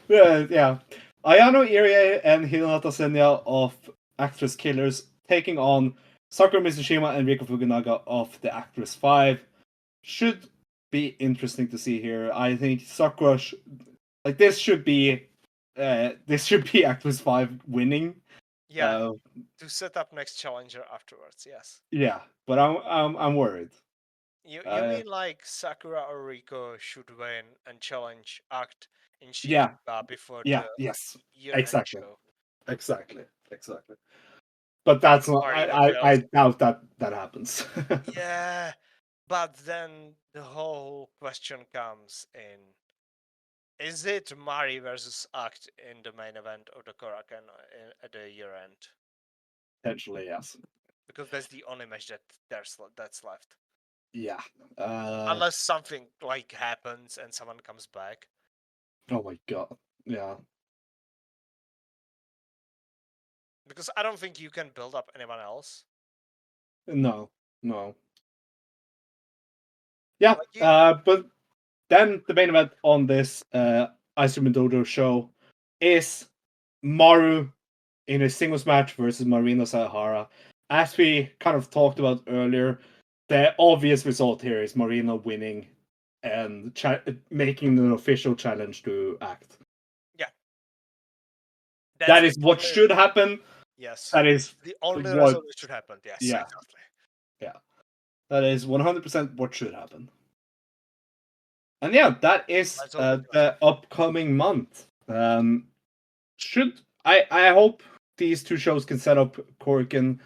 yeah, Ayano Irie and Hinata Senya of ActWres Killers taking on Sakura Mizushima and Riko Fukunaga of the ActWres 5 should be interesting to see here. I think Sakura, this should be ActWres 5 winning. Yeah, to set up next challenger afterwards. Yes. Yeah, but I'm worried. You mean like Sakura or Riko should win and challenge Act in Yeah, Shichiba before yeah, the yes, year-end exactly, show? exactly. But that's not. Marina I fails. doubt that happens. Yeah, but then the whole question comes in: is it Mari versus Act in the main event of the Korakuen at the year-end? Potentially, yes. Because that's the only match that's left. Yeah. Unless something like happens and someone comes back. Oh my god. Yeah. Because I don't think you can build up anyone else. No. No. Yeah. Like you, But then the main event on this Iceman Dojo show is Maru in a singles match versus Marina Sayahara. As we kind of talked about earlier, the obvious result here is Marina winning and making an official challenge to Act. yeah, That that's is the what only. should happen. Yes, That is the only what. result that should happen. Yes, Yeah, exactly. yeah. That is 100% what should happen. And yeah, that is Let's hope it does. the upcoming month. Should I hope these two shows can set up Korakuen.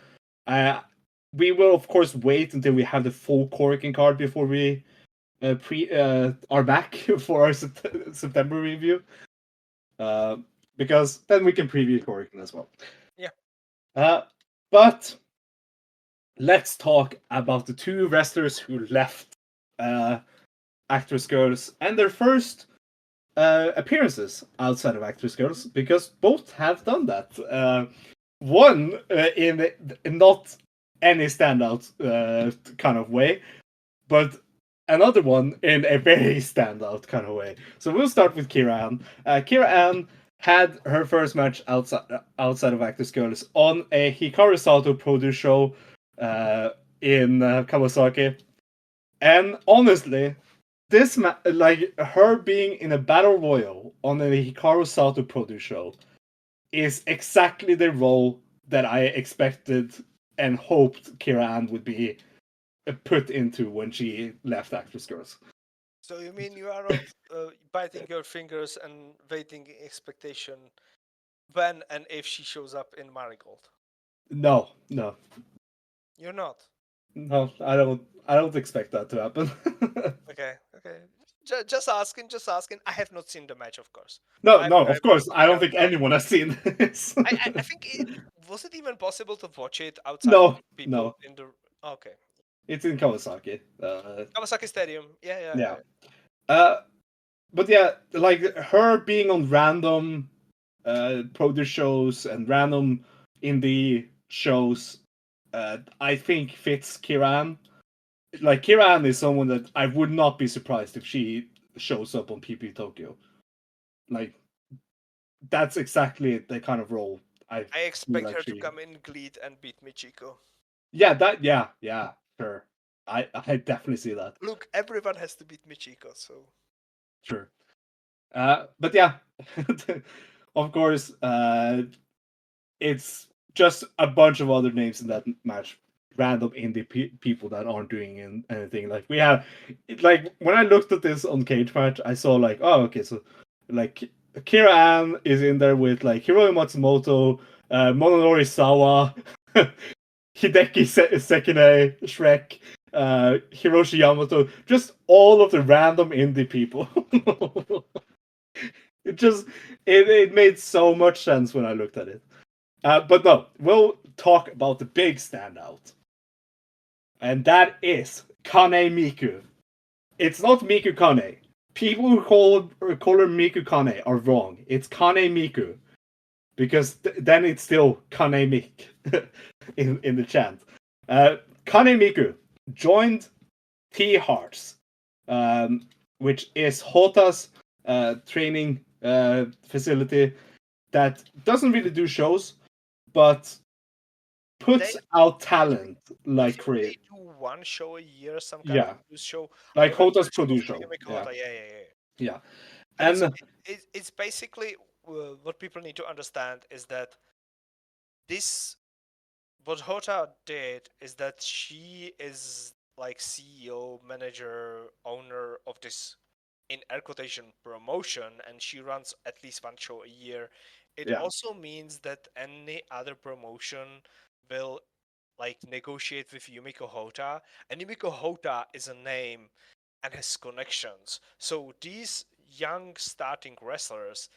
We will of course wait until we have the full Korakuen card before we are back for our September review. Because then we can preview Korakuen as well. Yeah. But let's talk about the two wrestlers who left ActWres Girls and their first appearances outside of ActWres Girls, because both have done that. One in not any standout kind of way, but another one in a very standout kind of way. So we'll start with Kira An. Kira An had her first match outside of ActWres Girls on a Hikaru Sato produce show in Kawasaki, and honestly, this like her being in a battle royal on a Hikaru Sato produce show is exactly the role that I expected and hoped Kira An would be put into when she left ActWres Girls. So you mean you are not biting your fingers and waiting in expectation when and if she shows up in Marigold? No. You're not. No, I don't expect that to happen. Okay. Just asking, just asking. I have not seen the match, of course. No, I'm, of I'm course. I don't count think anyone has seen this. I think it was it even possible to watch it outside No, people no. in the. Okay. It's in Kawasaki. Kawasaki Stadium. Yeah. Yeah. Uh, but yeah, like her being on random produce shows and random indie shows, I think fits Kira An. Like Kira An is someone that I would not be surprised if she shows up on PP Tokyo. Like that's exactly the kind of role I I feel expect like her to she. come in GLEAT and beat Michiko. Yeah, sure. I definitely see that. Look, everyone has to beat Michiko, so. Sure. But yeah, of course, it's just a bunch of other names in that match. Random indie people that aren't doing anything. Like we have, like when I looked at this on Cage Match, I saw like, oh, okay, so like Kira An is in there with like Hiroyo Matsumoto, Mononori Sawa, Hideki Sekine, Shrek, Hiroshi Yamato, just all of the random indie people. it made so much sense when I looked at it. But no, we'll talk about the big standout. And that is Kane Miku. It's not Miku Kane. People who call her Miku Kane are wrong. It's Kane Miku. Because then it's still Kane Mik in the chant. Kane Miku joined T Hearts, which is Hota's training facility that doesn't really do shows, but puts out talent I like think crazy. they do one show a year, some kind Yeah, of news show. I like remember Hota's the show produce for show. Yumiko Yeah, Hota, yeah. yeah, And and it's basically what people need to understand is that this what Hota did is that she is like CEO, manager, owner of this in air quotation promotion, and she runs at least one show a year. It yeah, also means that any other promotion will like negotiate with Yumiko Hota, and Yumiko Hota is a name and has connections. So these young starting wrestlers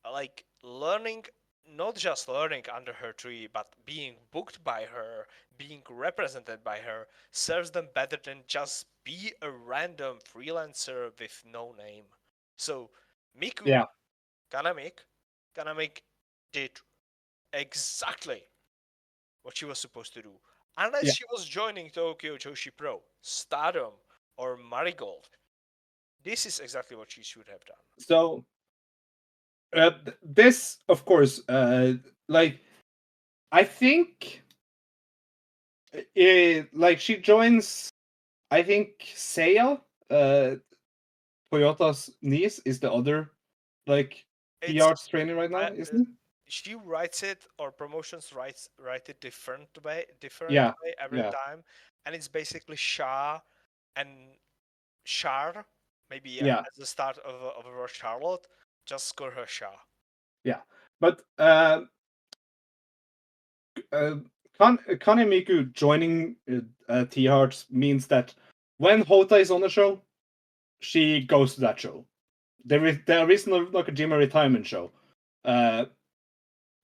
are like learning, not just learning under her tree, but being booked by her, being represented by her, serves them better than just be a random freelancer with no name. So Miku yeah, Kanamic did exactly what she was supposed to do. Unless yeah. she was joining Tokyo Joshi Pro, Stardom, or Marigold, this is exactly what she should have done. So this, of course, like I think, like she joins. I think Seiya, Toyota's niece, is the other like It's PR's training right now, isn't it? she writes it, or promotions write it different Yeah, way every yeah, time, and it's basically Shah and Char, maybe yeah, at the start of a word Charlotte, just call her Shah. yeah. But uh, Kanemiku joining T Hearts means that when Hota is on the show, she goes to that show. There is no Nakajima retirement show. Uh,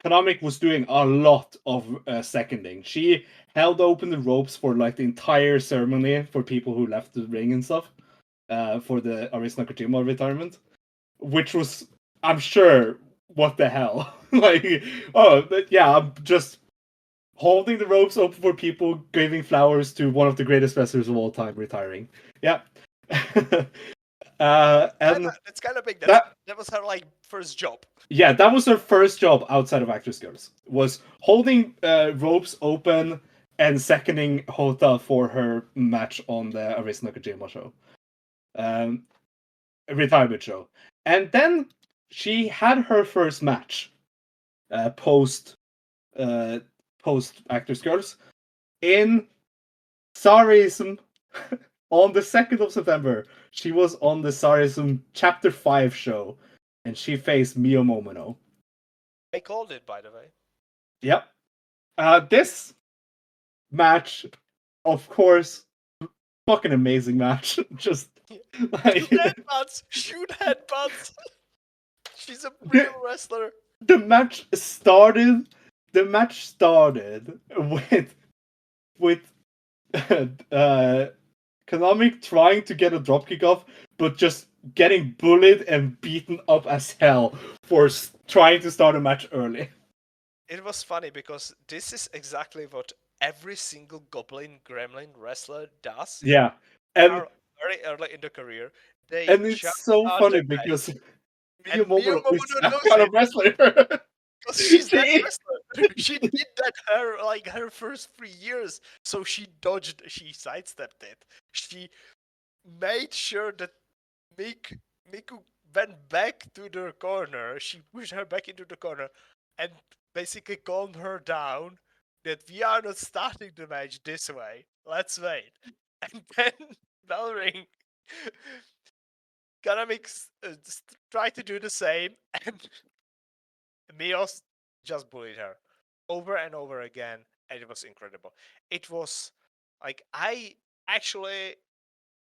Kanamic was doing a lot of seconding. She held open the ropes for like the entire ceremony for people who left the ring and stuff for the Aris Nakajima retirement, which was, I'm sure, what the hell? Like, oh, yeah, I'm just holding the ropes open for people, giving flowers to one of the greatest wrestlers of all time retiring. Yeah. And That's kind of big. that That was her like first job. yeah, that was her first job outside of ActWres Girls. Was holding ropes open and seconding Hota for her match on the Arisa Nakajima show, um, retirement show, and then she had her first match post uh, post ActWres Girls in Sarism on the 2nd of September. She was on the Sarism Chapter 5 show, and she faced Mio Momono. I called it, by the way. Yep. This match, of course, fucking amazing match. Just like Shoot headbutts! Shoot headbutts! She's a the, real wrestler. the match started. The match started with Kanamic trying to get a dropkick off, but just getting bullied and beaten up as hell for trying to start a match early. It was funny because this is exactly what every single Goblin Gremlin wrestler does. Yeah, They and are very early in the career. They and it's just so start funny the match, because Mio and Mio Momono is Momono that knows kind it of wrestler. because she's that she wrestler. She did that her first 3 years, so she dodged, she sidestepped it. She made sure that Miku went back to the corner. She pushed her back into the corner and basically calmed her down that we are not starting the match this way. Let's wait. And then bell ring. Kanamix tried to do the same, and Mios just bullied her over and over again, and it was incredible. It was like actually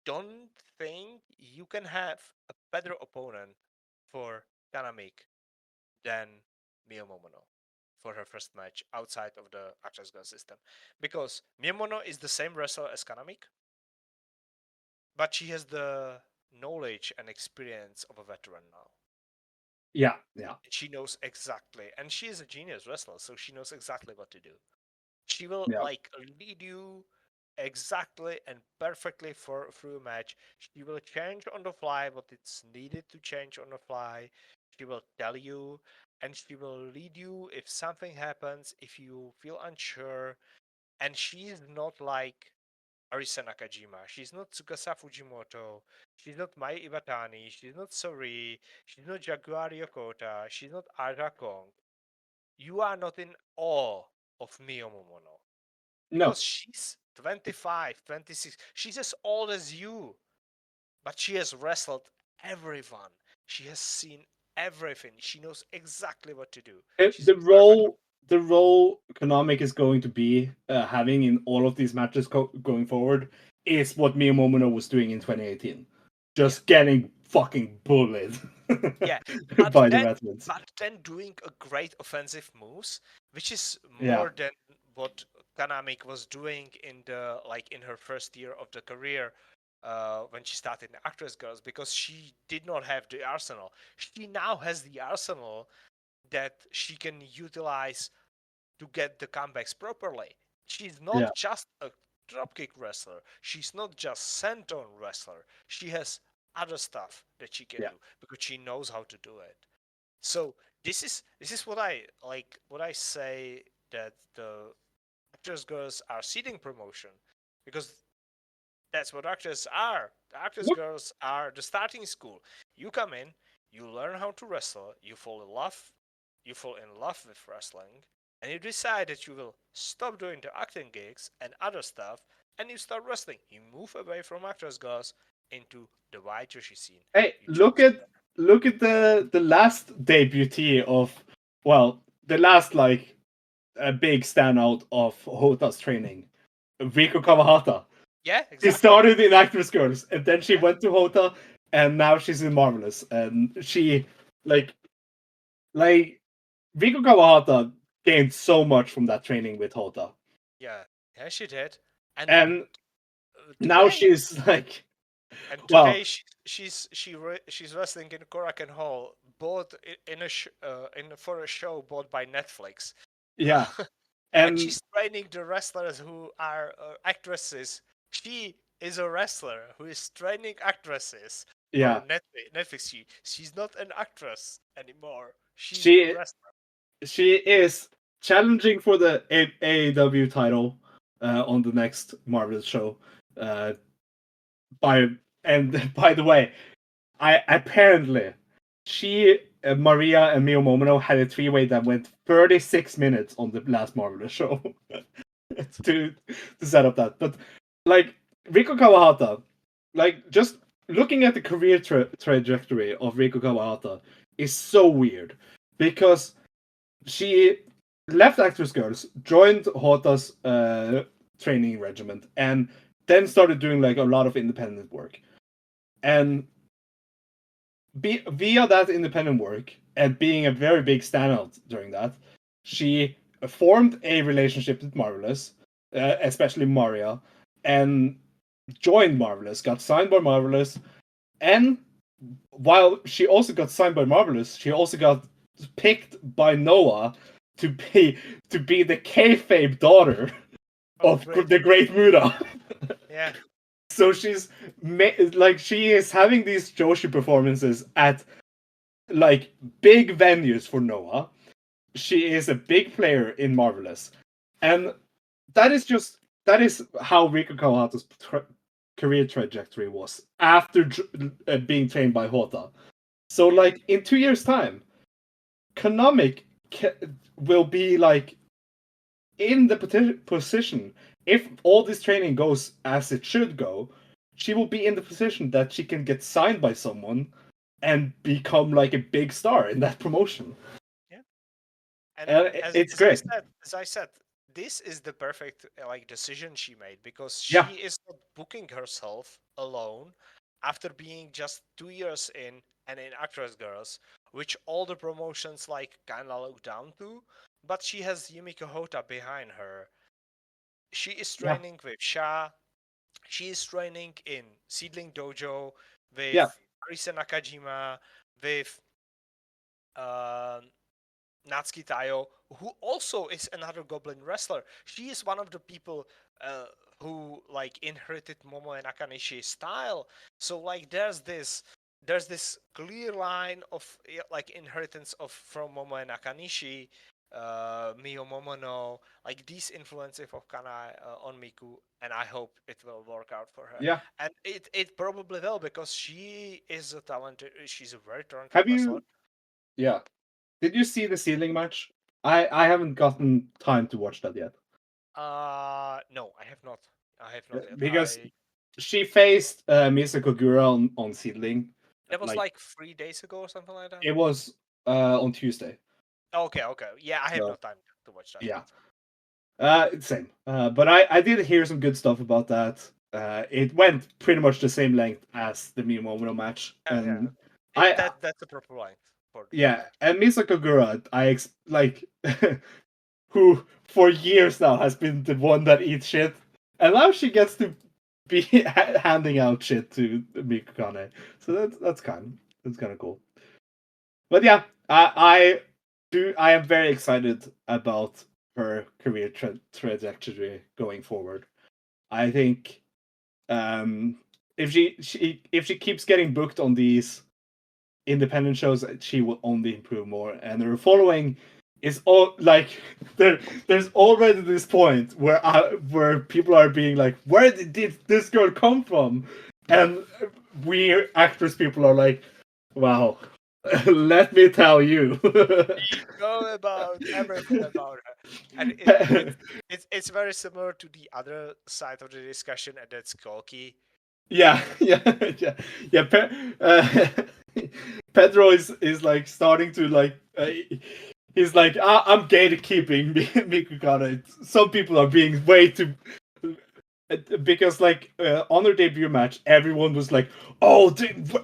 don't think you can have a better opponent for Kanamic than Miyamono for her first match outside of the ActWres Girls system. Because Miyamono is the same wrestler as Kanamic, but she has the knowledge and experience of a veteran now. Yeah. She knows exactly, and she is a genius wrestler, so she knows exactly what to do. She will Yeah. lead you exactly and perfectly through a match. She will change on the fly what it's needed to change on the fly. She will tell you, and she will lead you if something happens, if you feel unsure. And she's not like Arisa Nakajima. She's not Tsukasa Fujimoto. She's not Mai Iwatani. She's not Sori. She's not Jaguar Yokota. She's not Aja Kong. You are not in awe of Mio Momono No. because she's 25, 26. She's as old as you, but she has wrestled everyone. She has seen everything. She knows exactly what to do. She's The perfect. role Konamic is going to be having in all of these matches going forward is what Mio Momono was doing in 2018, Yeah, just getting fucking bullied yeah. But by the then, veterans. but then doing a great offensive moves, which is Yeah, more than what Kanamik was doing in her first year of the career when she started in ActWres Girls, because she did not have the arsenal. She now has the arsenal that she can utilize to get the comebacks properly. She's yeah, not just a dropkick wrestler. She's not just senton wrestler. She has other stuff that she can yeah. do because she knows how to do it. So this is what I like. What I say that the actors girls are seeding promotion, because that's what actors are. The actors What? girls are the starting school. You come in, you learn how to wrestle, you fall in love with wrestling, and you decide that you will stop doing the acting gigs and other stuff, and you start wrestling. You move away from actors girls into the wide Joshi scene. Hey, You choose look at the last debutee of, well, the last like a big standout of Hota's training, Riko Kawahata. yeah, She exactly. started in Actress Girls, and then she Yeah, went to Hota, and now she's in Marvelous. And she, like, like Riko Kawahata gained so much from that training with Hota, yeah, yeah. She did, and and now today she's like, And well, today she's wrestling in Korakuen Hall, bought for a show bought by Netflix, yeah, and and she's training the wrestlers who are actresses. She is a wrestler who is training actresses for yeah, Netflix. She's not an actress anymore. She's a she wrestler. she is challenging for the AEW title on the next Marvelous show. Uh, by and by the way, I apparently she, Maria, and Mio Momono had a three-way that went 36 minutes on the last Marvelous show What? to set up that. But like Riko Kawahata, like just looking at the career trajectory of Riko Kawahata is so weird because she left Actress Girls, joined Hota's training regiment, and then started doing like a lot of independent work. And via that independent work and being a very big standout during that, she formed a relationship with Marvelous, especially Maria, and joined Marvelous, got signed by Marvelous, and while she also got signed by Marvelous, she also got picked by Noah to be the kayfabe daughter Oh, of great. the Great Muda. Yeah. So like she is having these Joshi performances at like big venues for Noah. She is a big player in Marvelous, and that is how Riko Kawahata's career trajectory was after being trained by Hota. So Yeah. like in 2 years' time, Konamic will be like in the position, if all this training goes as it should go, she will be in the position that she can get signed by someone and become like a big star in that promotion. Yeah. And It's great. as I said, this is the perfect like decision she made, because she Yeah. is not booking herself alone after being just 2 years in and in Actress Girls, which all the promotions like kind of look down to, but she has Yumiko Hota behind her. She is Yeah. training with Sha. She is training in Seedling Dojo Yeah. with Arisa Nakajima, with um Natsuki Tayo, who also is another Goblin wrestler. She is one of the people who like inherited Momoe Nakanishi's style. So like there's this clear line of like inheritance of from Momoe Nakanishi, Mio Momono, like these influences of Kanai on Miku, and I hope it will work out for her. Yeah. And it probably will, because she's a very talented Have wrestler. you? Yeah. Did you see the ceiling match? I haven't gotten time to watch that yet. No, I have not. I have not yet. Because she faced Misa Kogura on Seedling. That was Like like 3 days ago or something like that. it was on Tuesday. Okay, okay. Yeah, I have no So time to watch that yeah, yet. same. But I did hear some good stuff about that. It went pretty much the same length as the Miyamoto match, Yeah, and I that's a proper line for the yeah, match. and Misa Kogura, like who for years now has been the one that eats shit, and now she gets to be handing out shit to Mikukane. So that's kind of cool. But yeah, I am very excited about her career trajectory going forward. I think if she keeps getting booked on these independent shows, she will only improve more. And her following is all like there's already this point where people are being like, where did this girl come from? And we actors people are like, wow, let me tell you. We know about everything about her, and it's very similar to the other side of the discussion, and that's Koki. Yeah, yeah. Pedro is like starting to like. He's like, I'm gatekeeping Mikukana. Some people are being way too. Because like on their debut match, everyone was like, "Oh,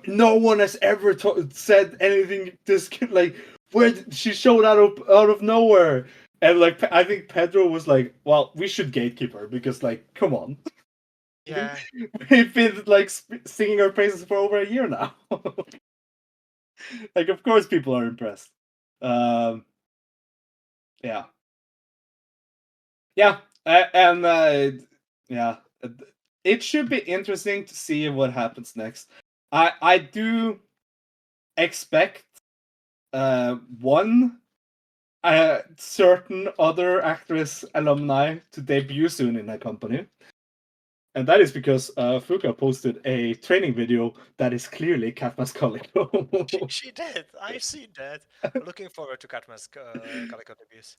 no one has ever said anything this like where she showed out of nowhere." And like I think Pedro was like, "Well, we should gatekeep her because like, come on." Yeah, We've been like singing her praises for over a year now. Like, of course, people are impressed. Um, yeah, yeah, and yeah, it should be interesting to see what happens next. I do expect one certain other actress alumni to debut soon in that company. And that is because Fuka posted a training video that is clearly Katma's Calico. she did. I've seen that. Looking forward to Katman's Calico debuts.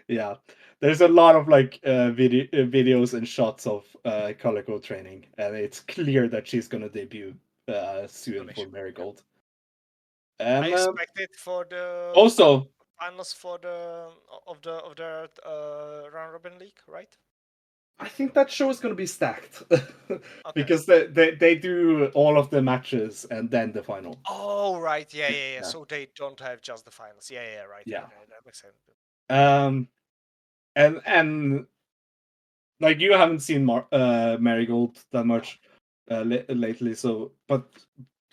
Yeah, there's a lot of like videos and shots of Calico training, and it's clear that she's gonna debut soon for Donation. Yeah. Marigold. I And expect it for the also, finals for the of the round robin league, right? I think that show is gonna be stacked Okay. because they do all of the matches and then the final. Oh, right. Yeah, yeah, yeah. Yeah, So they don't have just the finals. Yeah, yeah, right, right, yeah. right. That makes sense. Um, and like you haven't seen Marigold that No. much lately, so but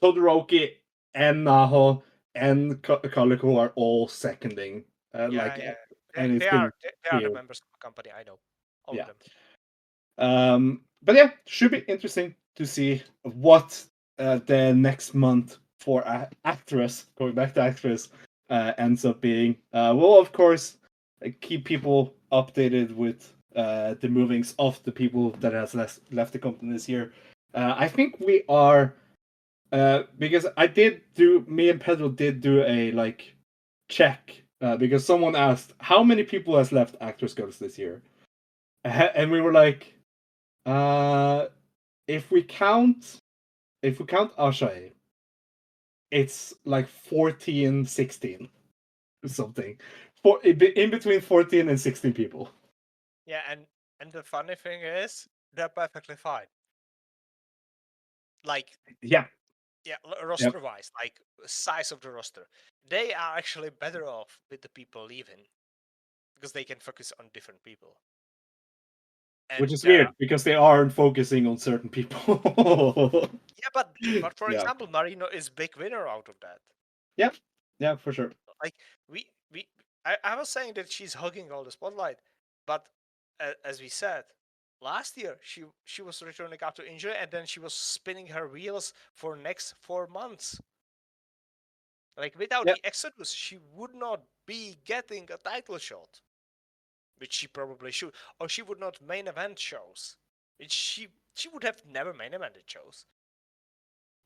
Todoroki and Naho and Calico are all seconding, Yeah, yeah. and it's been They are the clear, members of the company. I know all of yeah. them. But yeah, should be interesting to see what the next month for Actress, going back to Actress, ends up being. We'll of course keep people updated with the movings of the people that has left the company this year. I think we are because me and Pedro did do a like check because someone asked how many people has left Actress Girls this year, and we were like, uh, if we count Ashai, it's like 14, 16 something. In between 14 and 16 people. Yeah, and the funny thing is, they're perfectly fine. Like, Yeah, yeah, roster-wise, like size of the roster, they are actually better off with the people leaving because they can focus on different people. And which is weird because they aren't focusing on certain people. yeah, but for Yeah. example, Marino is big winner out of that. Yeah, for sure. Like we I was saying that she's hugging all the spotlight, but as we said last year, she was returning after injury, and then she was spinning her wheels for next 4 months. Like without Yep. the Exodus, she would not be getting a title shot, which she probably should, or she would not main event shows, which she would have never main evented shows.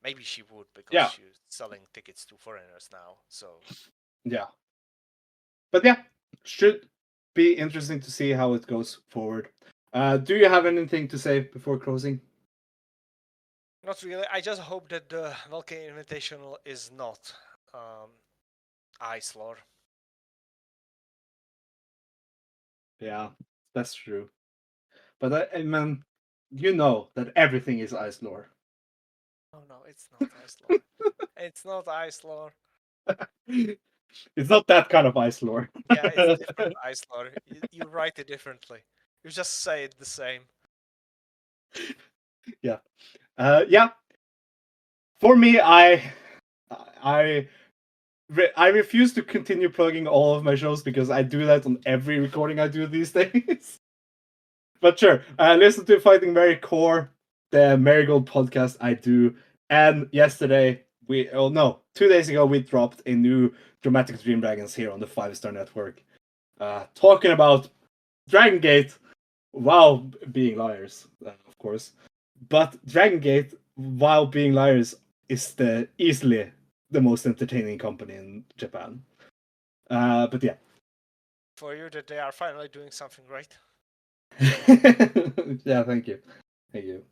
Maybe she would because Yeah. she's selling tickets to foreigners now. So Yeah. But yeah, should be interesting to see how it goes forward. Do you have anything to say before closing? not really. I just hope that the Velkej Invitational is not ice lore. Yeah, that's true. But I mean, you know that everything is ice lore. Oh no, it's not ice lore. It's not ice lore. It's not that kind of ice lore. Yeah, it's different ice lore. You write it differently. You just say it the same. Yeah. Yeah. For me, I I refuse to continue plugging all of my shows because I do that on every recording I do these days. But sure, listen to Fighting Mary Core, the Marigold podcast I do, and yesterday 2 days ago we dropped a new Dramatic Dream Dragons here on the 5-Star Network, talking about Dragon Gate while being liars, of course. But Dragon Gate, while being liars, is easily the most entertaining company in Japan. But yeah. For you that they are finally doing something right. Yeah, thank you. Thank you.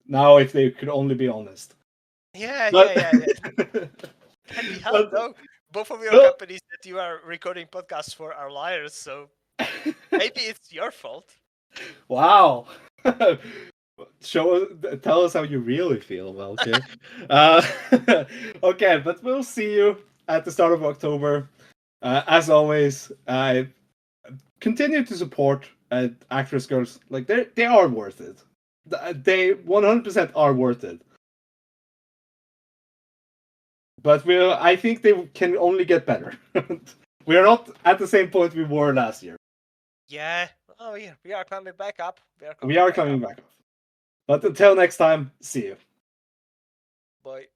Now, if they could only be honest. Yeah. But, Can we help but though? Both of your no, companies that you are recording podcasts for are liars, so maybe it's your fault. wow. Tell us how you really feel. Well, okay. Okay, but we'll see you at the start of October. As always, I continue to support ActWres Girls. Like they are worth it. They 100% are worth it. But I think they can only get better. We are not at the same point we were last year. Yeah. Oh yeah, we are coming back up. We are coming back. But until next time, see you. Bye.